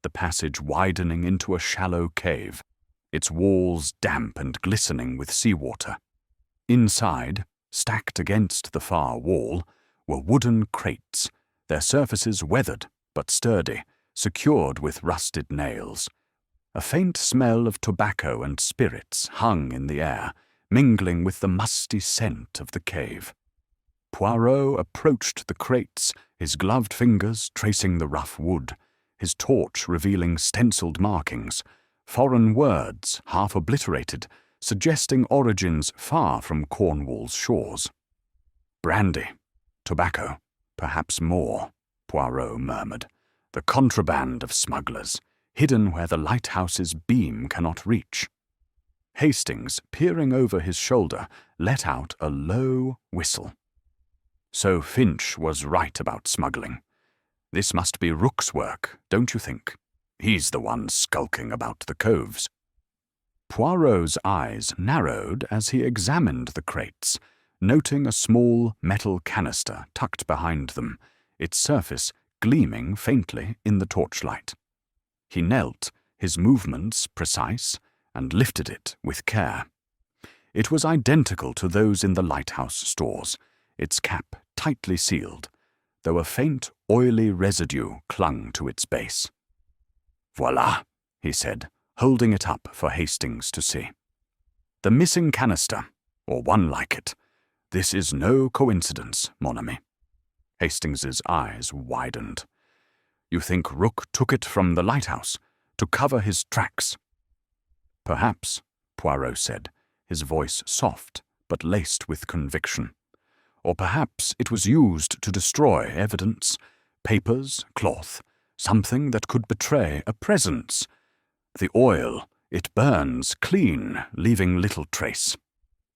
S1: the passage widening into a shallow cave, its walls damp and glistening with seawater. Inside, stacked against the far wall, were wooden crates, their surfaces weathered but sturdy, secured with rusted nails. A faint smell of tobacco and spirits hung in the air, mingling with the musty scent of the cave. Poirot approached the crates, his gloved fingers tracing the rough wood, his torch revealing stenciled markings, foreign words half obliterated, suggesting origins far from Cornwall's shores. "Brandy, tobacco, perhaps more," Poirot murmured. "The contraband of smugglers, hidden where the lighthouse's beam cannot reach." Hastings, peering over his shoulder, let out a low whistle. "So Finch was right about smuggling. This must be Rook's work, don't you think? He's the one skulking about the coves." Poirot's eyes narrowed as he examined the crates, noting a small metal canister tucked behind them, its surface gleaming faintly in the torchlight. He knelt, his movements precise, and lifted it with care. It was identical to those in the lighthouse stores, its cap tightly sealed, though a faint, oily residue clung to its base. "Voilà," he said, holding it up for Hastings to see. "The missing canister, or one like it. This is no coincidence, mon ami." Hastings's eyes widened. "You think Rook took it from the lighthouse, to cover his tracks?" "Perhaps," Poirot said, his voice soft but laced with conviction. "Or perhaps it was used to destroy evidence, papers, cloth, something that could betray a presence. The oil, it burns clean, leaving little trace."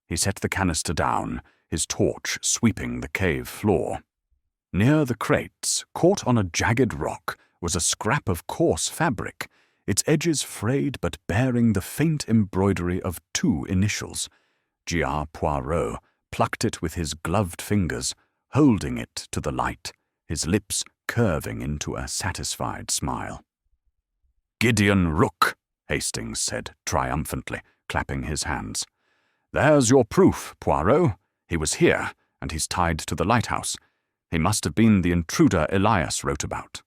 S1: He set the canister down, his torch sweeping the cave floor. Near the crates, caught on a jagged rock, was a scrap of coarse fabric, its edges frayed but bearing the faint embroidery of two initials, G.R. Poirot plucked it with his gloved fingers, holding it to the light, his lips curving into a satisfied smile. "Gideon Rook," Hastings said triumphantly, clapping his hands. "There's your proof, Poirot. He was here, and he's tied to the lighthouse. He must have been the intruder Elias wrote about."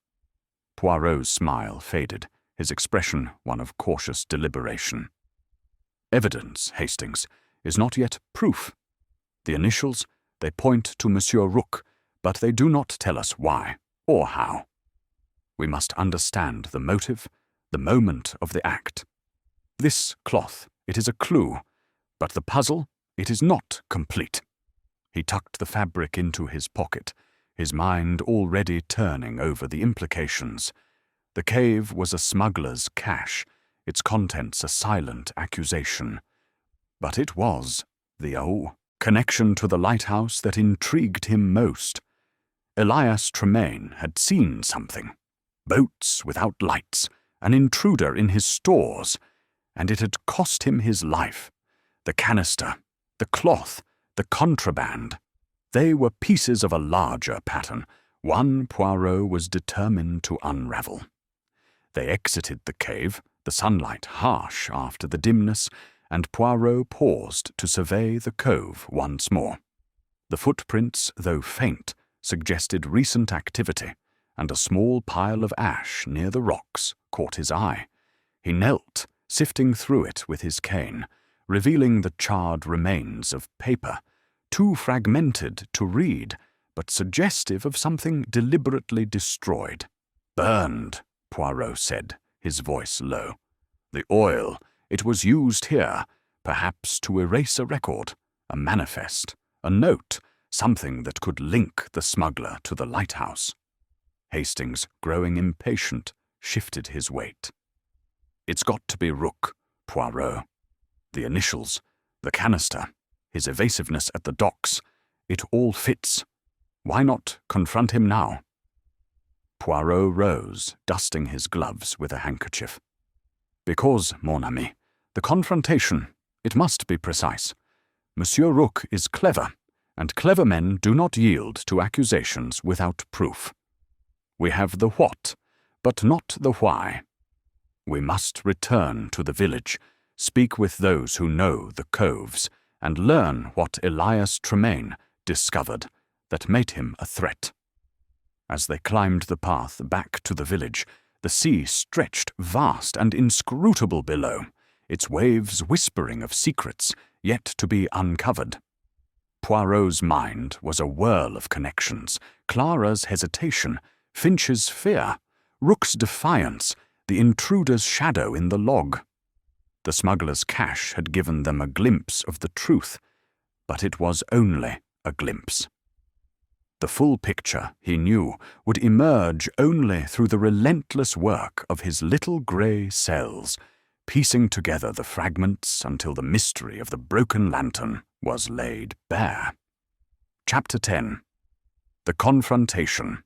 S1: Poirot's smile faded, his expression one of cautious deliberation. "Evidence, Hastings, is not yet proof. The initials, they point to Monsieur Rook, but they do not tell us why or how. We must understand the motive, the moment of the act. This cloth, it is a clue, but the puzzle, it is not complete." He tucked the fabric into his pocket, his mind already turning over the implications. The cave was a smuggler's cache, its contents a silent accusation. But it was the connection to the lighthouse that intrigued him most. Elias Tremaine had seen something. Boats without lights, an intruder in his stores, and it had cost him his life. The canister, the cloth, the contraband. They were pieces of a larger pattern, one Poirot was determined to unravel. They exited the cave, the sunlight harsh after the dimness, and Poirot paused to survey the cove once more. The footprints, though faint, suggested recent activity, and a small pile of ash near the rocks caught his eye. He knelt, sifting through it with his cane, revealing the charred remains of paper, too fragmented to read, but suggestive of something deliberately destroyed. "Burned," Poirot said, his voice low. "The oil, it was used here, perhaps to erase a record, a manifest, a note, something that could link the smuggler to the lighthouse." Hastings, growing impatient, shifted his weight. "It's got to be Rook, Poirot. The initials, the canister, his evasiveness at the docks, it all fits. Why not confront him now?" Poirot rose, dusting his gloves with a handkerchief. "Because, mon ami, the confrontation, it must be precise. Monsieur Rook is clever, and clever men do not yield to accusations without proof. We have the what, but not the why. We must return to the village, speak with those who know the coves, and learn what Elias Tremaine discovered that made him a threat." As they climbed the path back to the village, the sea stretched vast and inscrutable below, its waves whispering of secrets yet to be uncovered. Poirot's mind was a whirl of connections, Clara's hesitation, Finch's fear, Rook's defiance, the intruder's shadow in the log. The smuggler's cache had given them a glimpse of the truth, but it was only a glimpse. The full picture, he knew, would emerge only through the relentless work of his little grey cells, piecing together the fragments until the mystery of the broken lantern was laid bare. Chapter 10. The Confrontation.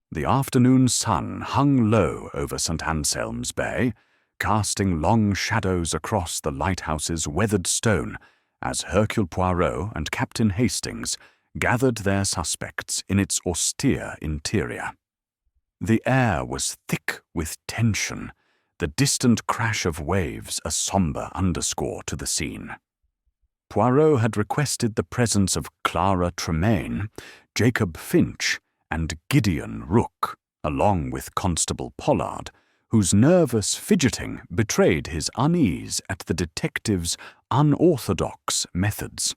S1: The afternoon sun hung low over St. Anselm's Bay, casting long shadows across the lighthouse's weathered stone as Hercule Poirot and Captain Hastings gathered their suspects in its austere interior. The air was thick with tension, the distant crash of waves a sombre underscore to the scene. Poirot had requested the presence of Clara Tremaine, Jacob Finch, and Gideon Rook, along with Constable Pollard, whose nervous fidgeting betrayed his unease at the detective's unorthodox methods.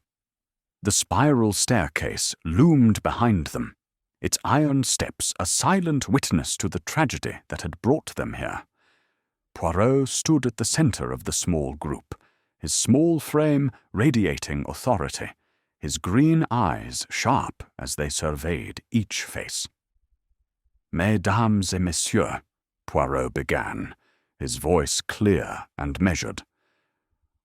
S1: The spiral staircase loomed behind them, its iron steps a silent witness to the tragedy that had brought them here. Poirot stood at the center of the small group, his small frame radiating authority, his green eyes sharp as they surveyed each face. "Mesdames et messieurs," Poirot began, his voice clear and measured.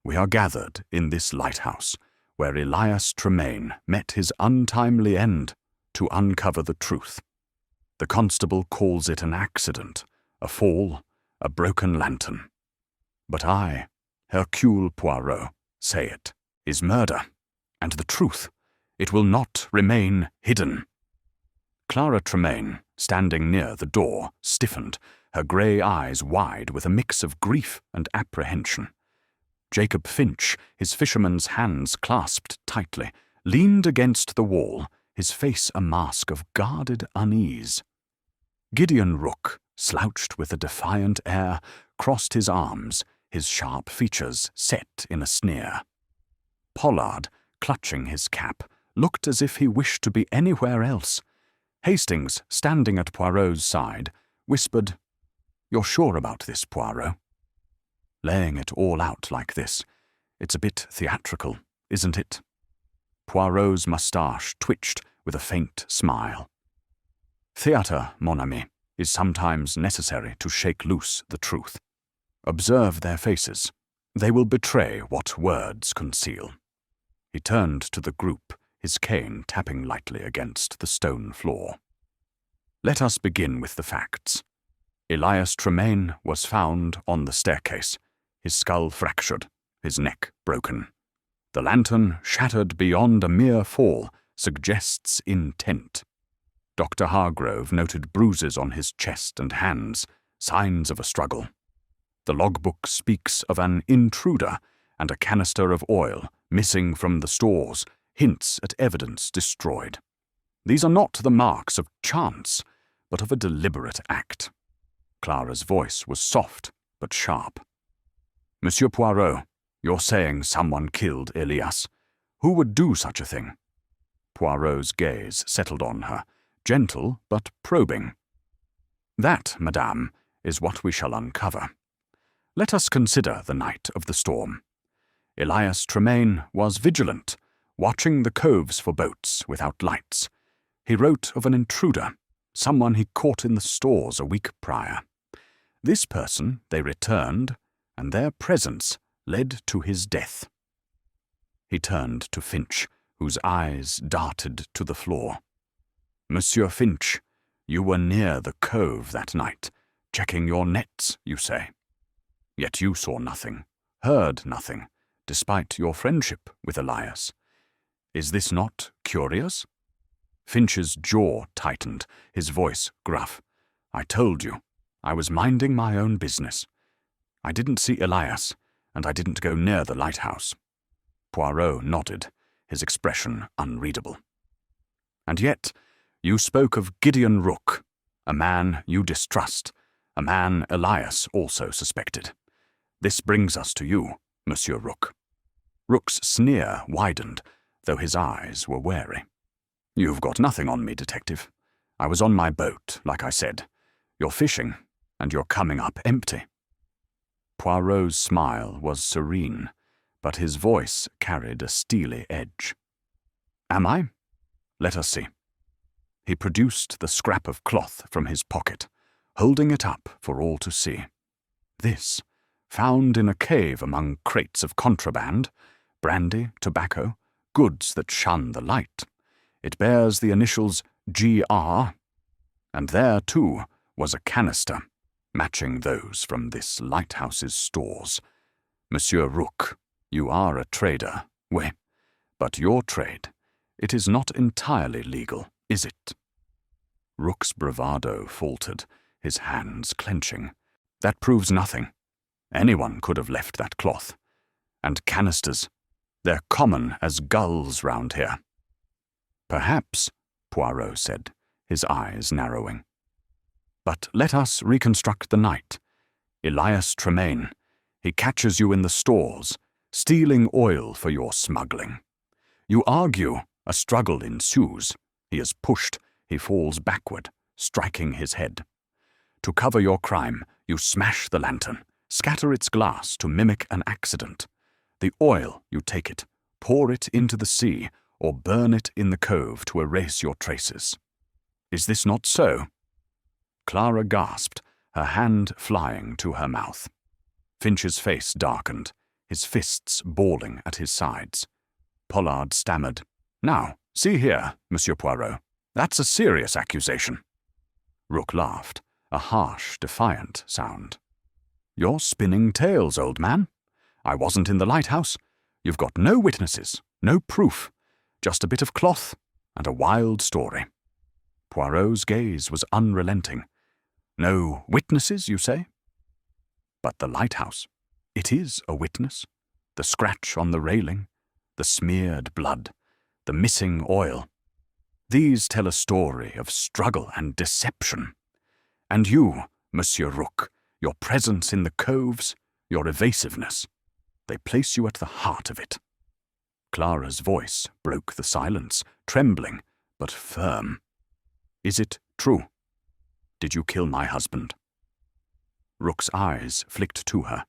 S1: "We are gathered in this lighthouse, where Elias Tremaine met his untimely end, to uncover the truth. The constable calls it an accident, a fall, a broken lantern. But I, Hercule Poirot, say it is murder, and the truth, it will not remain hidden. Clara Tremaine, standing near the door, stiffened, her grey eyes wide with a mix of grief and apprehension. Jacob Finch, his fisherman's hands clasped tightly, leaned against the wall, his face a mask of guarded unease. Gideon Rook, slouched with a defiant air, crossed his arms, his sharp features set in a sneer. Pollard, clutching his cap, looked as if he wished to be anywhere else. Hastings, standing at Poirot's side, whispered, "You're sure about this, Poirot? Laying it all out like this, it's a bit theatrical, isn't it?" Poirot's moustache twitched with a faint smile. "Theatre, mon ami, is sometimes necessary to shake loose the truth. Observe their faces. They will betray what words conceal." He turned to the group, his cane tapping lightly against the stone floor. "Let us begin with the facts. Elias Tremaine was found on the staircase, his skull fractured, his neck broken. The lantern, shattered beyond a mere fall, suggests intent. Dr. Hargrove noted bruises on his chest and hands, signs of a struggle. The logbook speaks of an intruder, and a canister of oil, missing from the stores, hints at evidence destroyed. These are not the marks of chance, but of a deliberate act." Clara's voice was soft but sharp. "Monsieur Poirot, you're saying someone killed Elias. Who would do such a thing?" Poirot's gaze settled on her, gentle but probing. "That, madame, is what we shall uncover. Let us consider the night of the storm. Elias Tremaine was vigilant, watching the coves for boats without lights. He wrote of an intruder, someone he caught in the stores a week prior. This person they returned, and their presence led to his death." He turned to Finch, whose eyes darted to the floor. "Monsieur Finch, you were near the cove that night, checking your nets, you say. Yet you saw nothing, heard nothing, despite your friendship with Elias. Is this not curious?" Finch's jaw tightened, his voice gruff. "I told you, I was minding my own business. I didn't see Elias, and I didn't go near the lighthouse." Poirot nodded, his expression unreadable. "And yet, you spoke of Gideon Rook, a man you distrust, a man Elias also suspected. This brings us to you, Monsieur Rook." Rook's sneer widened, though his eyes were wary. "You've got nothing on me, detective. I was on my boat, like I said. You're fishing, and you're coming up empty." Poirot's smile was serene, but his voice carried a steely edge. "Am I? Let us see." He produced the scrap of cloth from his pocket, holding it up for all to see. "This, found in a cave among crates of contraband, brandy, tobacco, goods that shun the light. It bears the initials G.R., and there, too, was a canister, matching those from this lighthouse's stores. Monsieur Rook, you are a trader, oui, but your trade, it is not entirely legal, is it?" Rook's bravado faltered, his hands clenching. "That proves nothing. Anyone could have left that cloth. And canisters, they're common as gulls round here." "Perhaps," Poirot said, his eyes narrowing. "But let us reconstruct the night. Elias Tremaine, he catches you in the stores, stealing oil for your smuggling. You argue, a struggle ensues. He is pushed, he falls backward, striking his head. To cover your crime, you smash the lantern, scatter its glass to mimic an accident. The oil, you take it, pour it into the sea, or burn it in the cove to erase your traces. Is this not so?" Clara gasped, her hand flying to her mouth. Finch's face darkened, his fists balling at his sides. Pollard stammered, "Now, see here, Monsieur Poirot, that's a serious accusation." Rook laughed, a harsh, defiant sound. "You're spinning tales, old man. I wasn't in the lighthouse. You've got no witnesses, no proof, just a bit of cloth and a wild story. Poirot's gaze was unrelenting. No witnesses, you say? But the lighthouse, it is a witness. The scratch on the railing, the smeared blood, the missing oil. These tell a story of struggle and deception. And you, Monsieur Rook, your presence in the coves, your evasiveness, they place you at the heart of it. Clara's voice broke the silence, trembling but firm. Is it true? Did you kill my husband? Rook's eyes flicked to her,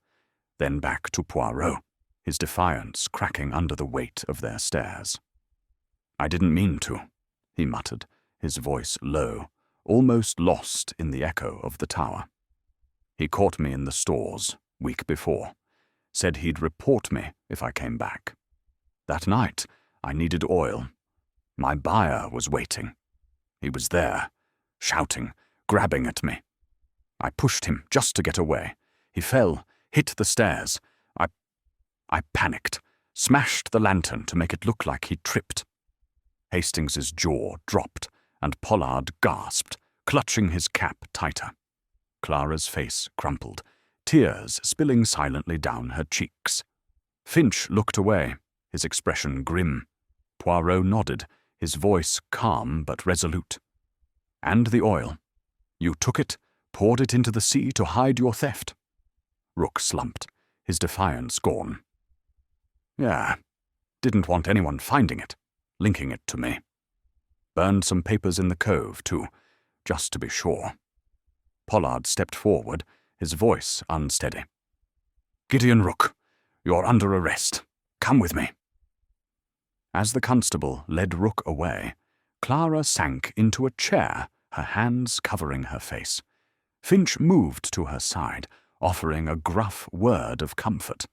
S1: then back to Poirot, his defiance cracking under the weight of their stares. I didn't mean to, he muttered, his voice low, almost lost in the echo of the tower. He caught me in the stores, week before, said he'd report me if I came back. That night, I needed oil. My buyer was waiting. He was there, shouting, grabbing at me. I pushed him just to get away. He fell, hit the stairs. I panicked, smashed the lantern to make it look like he tripped. Hastings's jaw dropped, and Pollard gasped, clutching his cap tighter. Clara's face crumpled, tears spilling silently down her cheeks. Finch looked away, his expression grim. Poirot nodded, his voice calm but resolute. And the oil. You took it, poured it into the sea to hide your theft. Rook slumped, his defiance gone. Yeah, didn't want anyone finding it, linking it to me. Burned some papers in the cove, too, just to be sure. Pollard stepped forward, his voice unsteady. Gideon Rook, you're under arrest. Come with me. As the constable led Rook away, Clara sank into a chair, her hands covering her face. Finch moved to her side, offering a gruff word of comfort.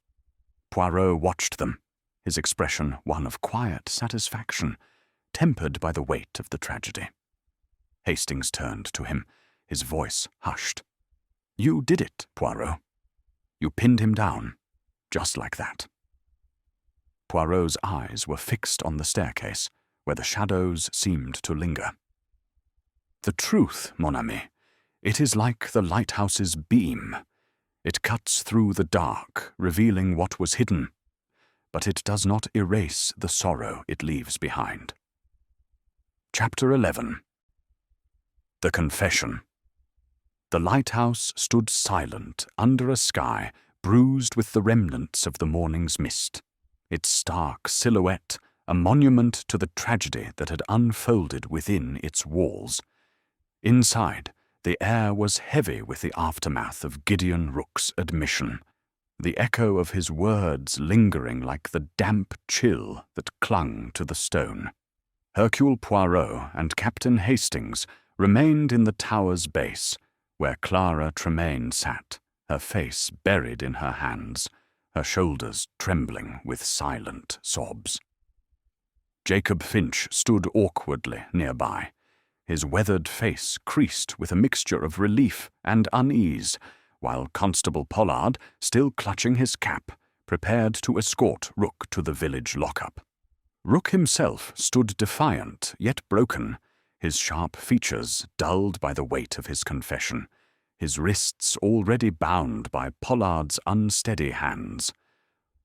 S1: Poirot watched them, his expression one of quiet satisfaction, tempered by the weight of the tragedy. Hastings turned to him, his voice hushed. You did it, Poirot. You pinned him down, just like that. Poirot's eyes were fixed on the staircase, where the shadows seemed to linger. The truth, mon ami, it is like the lighthouse's beam. It cuts through the dark, revealing what was hidden, but it does not erase the sorrow it leaves behind. Chapter 11. The Confession. The lighthouse stood silent under a sky bruised with the remnants of the morning's mist, its stark silhouette a monument to the tragedy that had unfolded within its walls. Inside, the air was heavy with the aftermath of Gideon Rook's admission, the echo of his words lingering like the damp chill that clung to the stone. Hercule Poirot and Captain Hastings remained in the tower's base, where Clara Tremaine sat, her face buried in her hands, her shoulders trembling with silent sobs. Jacob Finch stood awkwardly nearby, his weathered face creased with a mixture of relief and unease, while Constable Pollard, still clutching his cap, prepared to escort Rook to the village lockup. Rook himself stood defiant yet broken, his sharp features dulled by the weight of his confession, his wrists already bound by Pollard's unsteady hands.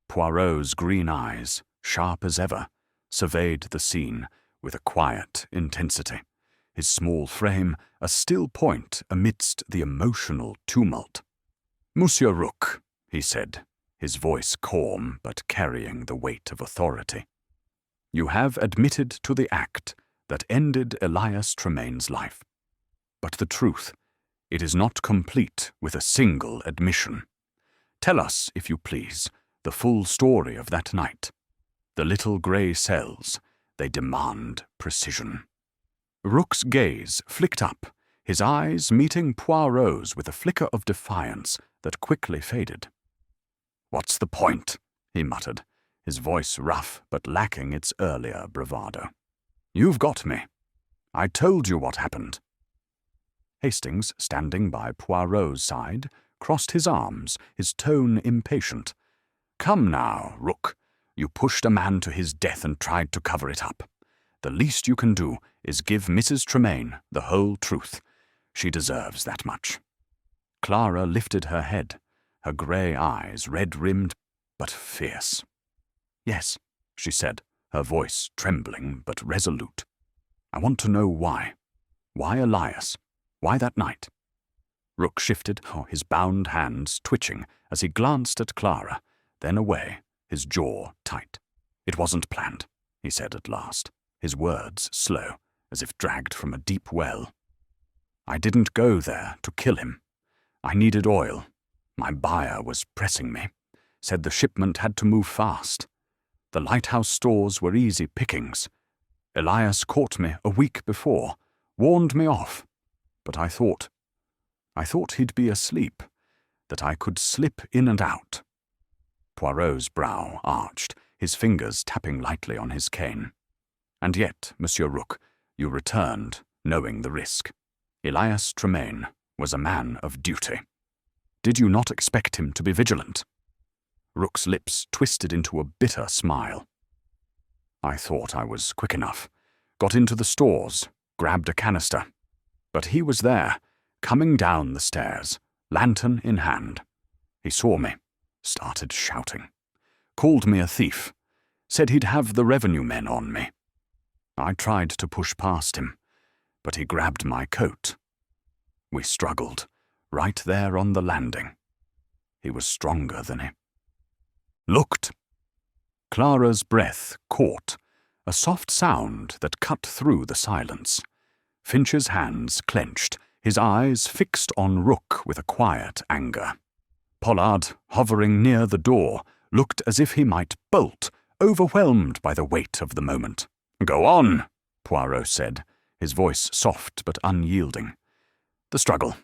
S1: Poirot's green eyes, sharp as ever, surveyed the scene with a quiet intensity, his small frame a still point amidst the emotional tumult. Monsieur Rook, he said, his voice calm but carrying the weight of authority. You have admitted to the act that ended Elias Tremaine's life. But the truth, it is not complete with a single admission. Tell us, if you please, the full story of that night. The little grey cells, they demand precision. Rook's gaze flicked up, his eyes meeting Poirot's with a flicker of defiance that quickly faded. What's the point? He muttered, his voice rough but lacking its earlier bravado. You've got me. I told you what happened. Hastings, standing by Poirot's side, crossed his arms, his tone impatient. Come now, Rook. You pushed a man to his death and tried to cover it up. The least you can do is give Mrs. Tremaine the whole truth. She deserves that much." Clara lifted her head, her grey eyes red-rimmed but fierce. "Yes," she said, her voice trembling but resolute. "I want to know why. Why Elias? Why that night?" Rook shifted, his bound hands twitching as he glanced at Clara, then away, his jaw tight. "It wasn't planned," he said at last, his words slow, as if dragged from a deep well. "I didn't go there to kill him. I needed oil. My buyer was pressing me, said the shipment had to move fast. The lighthouse stores were easy pickings. Elias caught me a week before, warned me off, but I thought he'd be asleep, that I could slip in and out." Poirot's brow arched, his fingers tapping lightly on his cane. "And yet, Monsieur Rook, you returned, knowing the risk. Elias Tremaine was a man of duty. Did you not expect him to be vigilant?" Rook's lips twisted into a bitter smile. "I thought I was quick enough. Got into the stores, grabbed a canister. But he was there, coming down the stairs, lantern in hand. He saw me, started shouting. Called me a thief. Said he'd have the revenue men on me. I tried to push past him, but he grabbed my coat. We struggled, right there on the landing. He was stronger than he looked." Clara's breath caught, a soft sound that cut through the silence. Finch's hands clenched, his eyes fixed on Rook with a quiet anger. Pollard, hovering near the door, looked as if he might bolt, overwhelmed by the weight of the moment. "Go on," Poirot said, his voice soft but unyielding. "The struggle.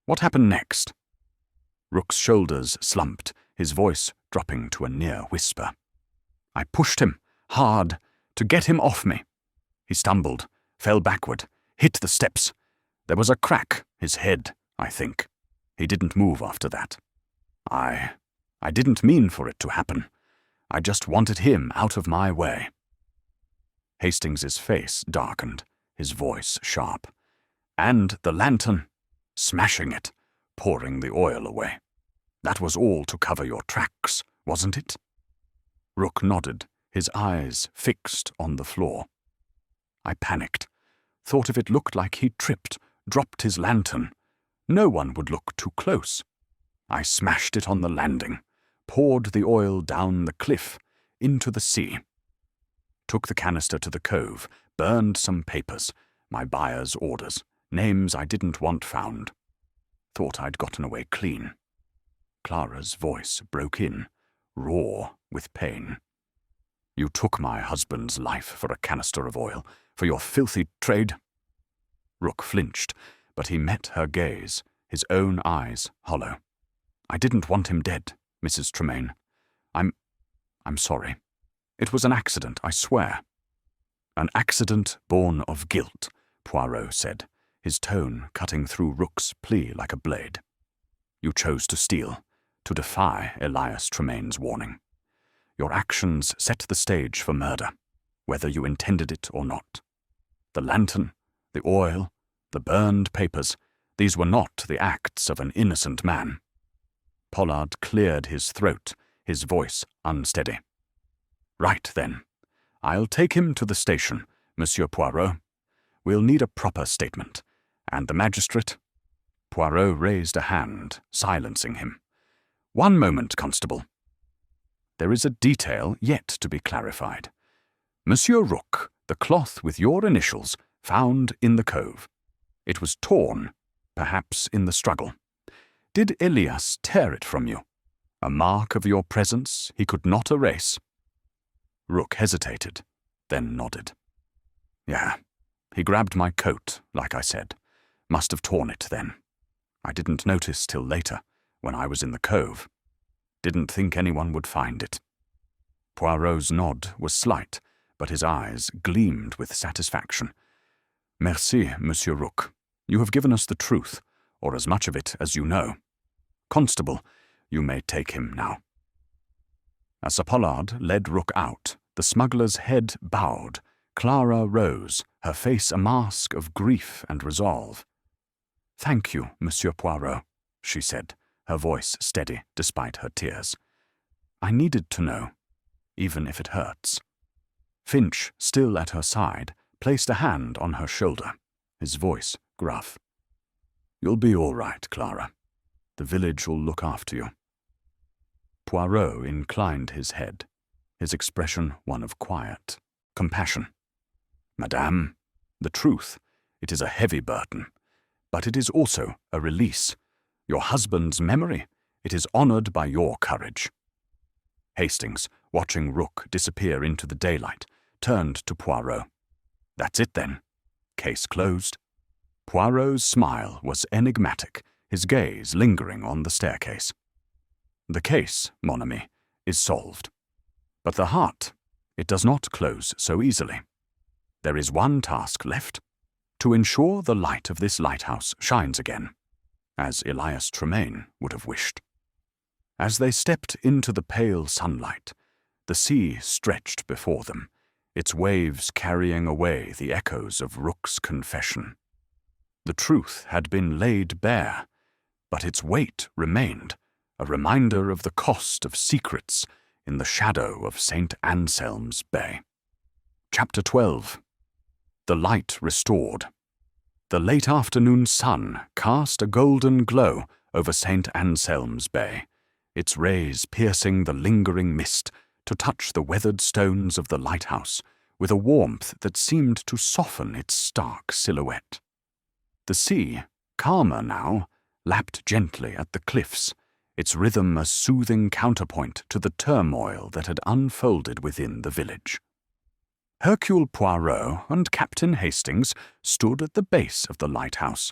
S1: What happened next?" Rook's shoulders slumped, his voice dropping to a near whisper. "I pushed him, hard, to get him off me. He stumbled, fell backward, hit the steps. There was a crack, his head, I think. He didn't move after that. I didn't mean for it to happen. I just wanted him out of my way." Hastings's face darkened, his voice sharp. "And the lantern, smashing it, pouring the oil away. That was all to cover your tracks, wasn't it?" Rook nodded, his eyes fixed on the floor. "I panicked. Thought if it looked like he tripped, dropped his lantern, no one would look too close. I smashed it on the landing, poured the oil down the cliff, into the sea. Took the canister to the cove, burned some papers, my buyer's orders, names I didn't want found. Thought I'd gotten away clean." Clara's voice broke in, raw with pain. "You took my husband's life for a canister of oil, for your filthy trade?" Rook flinched, but he met her gaze, his own eyes hollow. "I didn't want him dead, Mrs. Tremaine. I'm sorry. It was an accident, I swear." "An accident born of guilt," Poirot said, his tone cutting through Rook's plea like a blade. "You chose to steal, to defy Elias Tremaine's warning. Your actions set the stage for murder, whether you intended it or not. The lantern, the oil, the burned papers, these were not the acts of an innocent man." Pollard cleared his throat, his voice unsteady. "Right then. I'll take him to the station, Monsieur Poirot. We'll need a proper statement. And the magistrate—" Poirot raised a hand, silencing him. "One moment, Constable. There is a detail yet to be clarified. Monsieur Rook, the cloth with your initials, found in the cove. It was torn, perhaps in the struggle. Did Elias tear it from you? A mark of your presence he could not erase?" Rook hesitated, then nodded. "Yeah, he grabbed my coat, like I said. Must have torn it then. I didn't notice till later, when I was in the cove. Didn't think anyone would find it." Poirot's nod was slight, but his eyes gleamed with satisfaction. "Merci, Monsieur Rook. You have given us the truth, or as much of it as you know. Constable, you may take him now." As Sir Pollard led Rook out, the smuggler's head bowed. Clara rose, her face a mask of grief and resolve. "Thank you, Monsieur Poirot," she said, her voice steady despite her tears. "I needed to know, even if it hurts." Finch, still at her side, placed a hand on her shoulder, his voice gruff. "You'll be all right, Clara. The village will look after you." Poirot inclined his head, his expression one of quiet compassion. "Madame, the truth, it is a heavy burden, but it is also a release. Your husband's memory, it is honored by your courage." Hastings, watching Rook disappear into the daylight, turned to Poirot. "That's it then. Case closed." Poirot's smile was enigmatic, his gaze lingering on the staircase. "The case, mon ami, is solved. But the heart, it does not close so easily. There is one task left, to ensure the light of this lighthouse shines again, as Elias Tremaine would have wished." As they stepped into the pale sunlight, the sea stretched before them, its waves carrying away the echoes of Rook's confession. The truth had been laid bare, but its weight remained, a reminder of the cost of secrets in the shadow of St. Anselm's Bay. Chapter 12. The Light Restored. The late afternoon sun cast a golden glow over St. Anselm's Bay, its rays piercing the lingering mist to touch the weathered stones of the lighthouse with a warmth that seemed to soften its stark silhouette. The sea, calmer now, lapped gently at the cliffs, its rhythm a soothing counterpoint to the turmoil that had unfolded within the village. Hercule Poirot and Captain Hastings stood at the base of the lighthouse,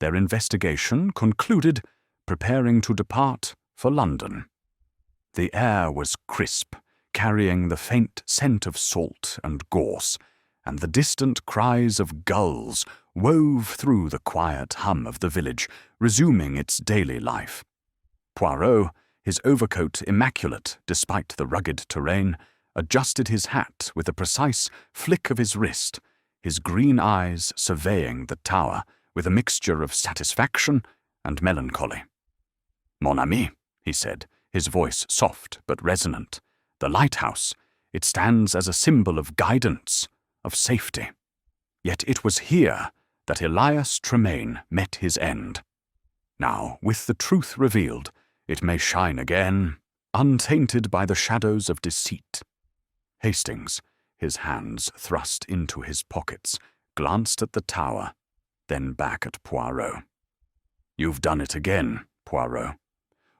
S1: their investigation concluded, preparing to depart for London. The air was crisp, carrying the faint scent of salt and gorse, and the distant cries of gulls wove through the quiet hum of the village, resuming its daily life. Poirot, his overcoat immaculate despite the rugged terrain, adjusted his hat with a precise flick of his wrist, his green eyes surveying the tower with a mixture of satisfaction and melancholy. "Mon ami," he said, his voice soft but resonant, "the lighthouse, it stands as a symbol of guidance, of safety. Yet it was here that Elias Tremaine met his end. Now, with the truth revealed, it may shine again, untainted by the shadows of deceit." Hastings, his hands thrust into his pockets, glanced at the tower, then back at Poirot. "You've done it again, Poirot.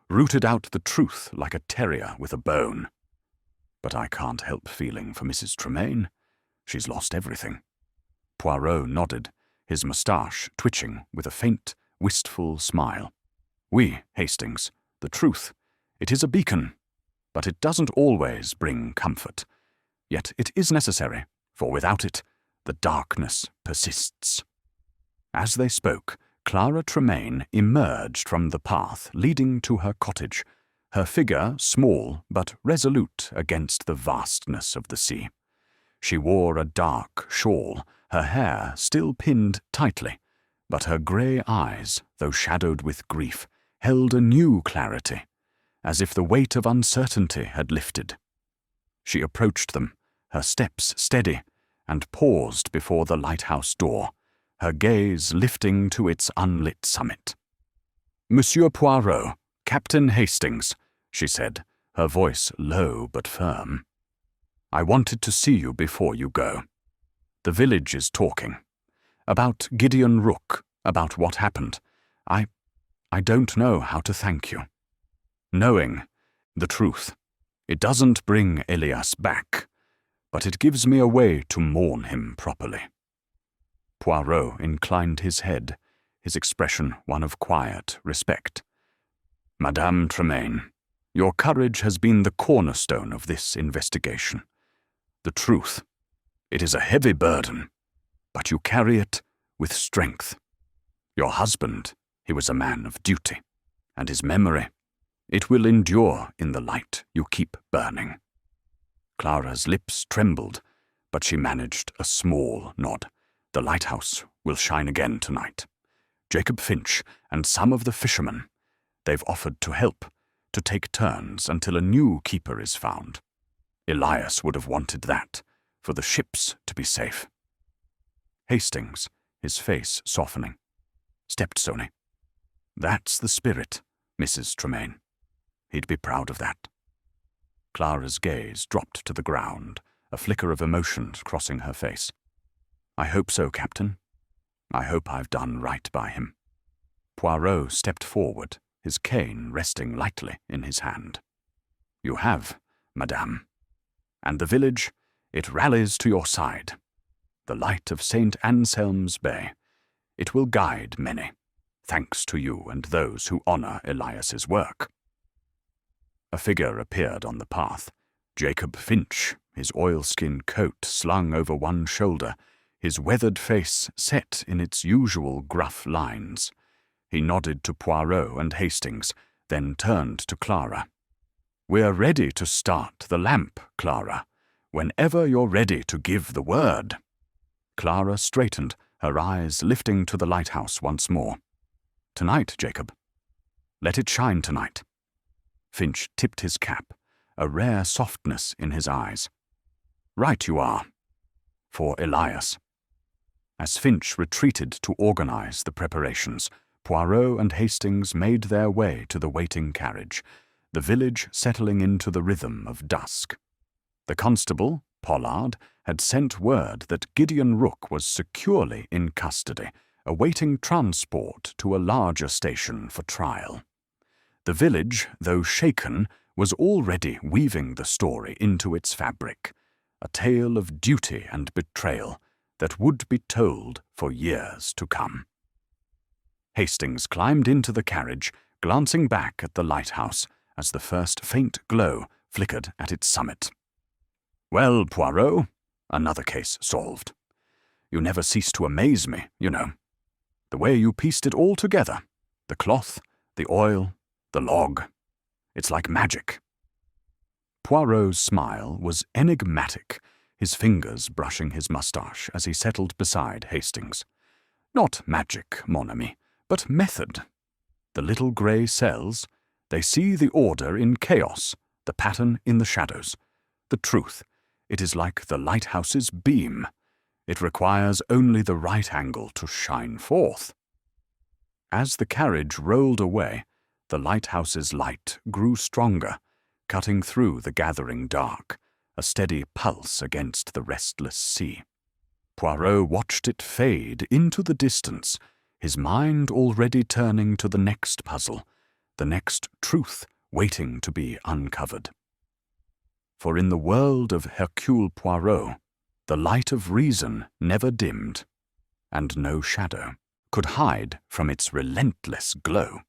S1: Rooted out the truth like a terrier with a bone. But I can't help feeling for Mrs. Tremaine. She's lost everything." Poirot nodded, his moustache twitching with a faint, wistful smile. "Oui, Hastings, the truth. It is a beacon, but it doesn't always bring comfort. Yet it is necessary, for without it, the darkness persists." As they spoke, Clara Tremaine emerged from the path leading to her cottage, her figure small but resolute against the vastness of the sea. She wore a dark shawl, her hair still pinned tightly, but her grey eyes, though shadowed with grief, held a new clarity, as if the weight of uncertainty had lifted. She approached them, her steps steady, and paused before the lighthouse door, her gaze lifting to its unlit summit. "Monsieur Poirot, Captain Hastings," she said, her voice low but firm. "I wanted to see you before you go. The village is talking. About Gideon Rook, about what happened. I don't know how to thank you. Knowing the truth, it doesn't bring Elias back, but it gives me a way to mourn him properly." Poirot inclined his head, his expression one of quiet respect. "Madame Tremaine, your courage has been the cornerstone of this investigation. The truth, it is a heavy burden, but you carry it with strength. Your husband, he was a man of duty, and his memory, It will endure in the light you keep burning." Clara's lips trembled, but she managed a small nod. "The lighthouse will shine again tonight. Jacob Finch and some of the fishermen, they've offered to help, to take turns until a new keeper is found. Elias would have wanted that, for the ships to be safe." Hastings, his face softening, stepped Sony. "That's the spirit, Mrs. Tremaine. He'd be proud of that." Clara's gaze dropped to the ground, a flicker of emotion crossing her face. "I hope so, Captain. I hope I've done right by him." Poirot stepped forward, his cane resting lightly in his hand. "You have, madame. And the village, it rallies to your side. The light of St. Anselm's Bay. It will guide many, thanks to you and those who honor Elias's work." A figure appeared on the path. Jacob Finch, his oilskin coat slung over one shoulder, his weathered face set in its usual gruff lines. He nodded to Poirot and Hastings, then turned to Clara. "We're ready to start the lamp, Clara, whenever you're ready to give the word." Clara straightened, her eyes lifting to the lighthouse once more. "Tonight, Jacob. Let it shine tonight." Finch tipped his cap, a rare softness in his eyes. "Right you are. For Elias." As Finch retreated to organize the preparations, Poirot and Hastings made their way to the waiting carriage, the village settling into the rhythm of dusk. The constable, Pollard, had sent word that Gideon Rook was securely in custody, awaiting transport to a larger station for trial. The village, though shaken, was already weaving the story into its fabric, a tale of duty and betrayal that would be told for years to come. Hastings climbed into the carriage, glancing back at the lighthouse as the first faint glow flickered at its summit. "Well, Poirot, another case solved. You never cease to amaze me, you know. The way you pieced it all together, the cloth, the oil, the log. It's like magic." Poirot's smile was enigmatic, his fingers brushing his mustache as he settled beside Hastings. "Not magic, mon ami, but method. The little grey cells, they see the order in chaos, the pattern in the shadows. The truth, it is like the lighthouse's beam. It requires only the right angle to shine forth." As the carriage rolled away, the lighthouse's light grew stronger, cutting through the gathering dark, a steady pulse against the restless sea. Poirot watched it fade into the distance, his mind already turning to the next puzzle, the next truth waiting to be uncovered. For in the world of Hercule Poirot, the light of reason never dimmed, and no shadow could hide from its relentless glow.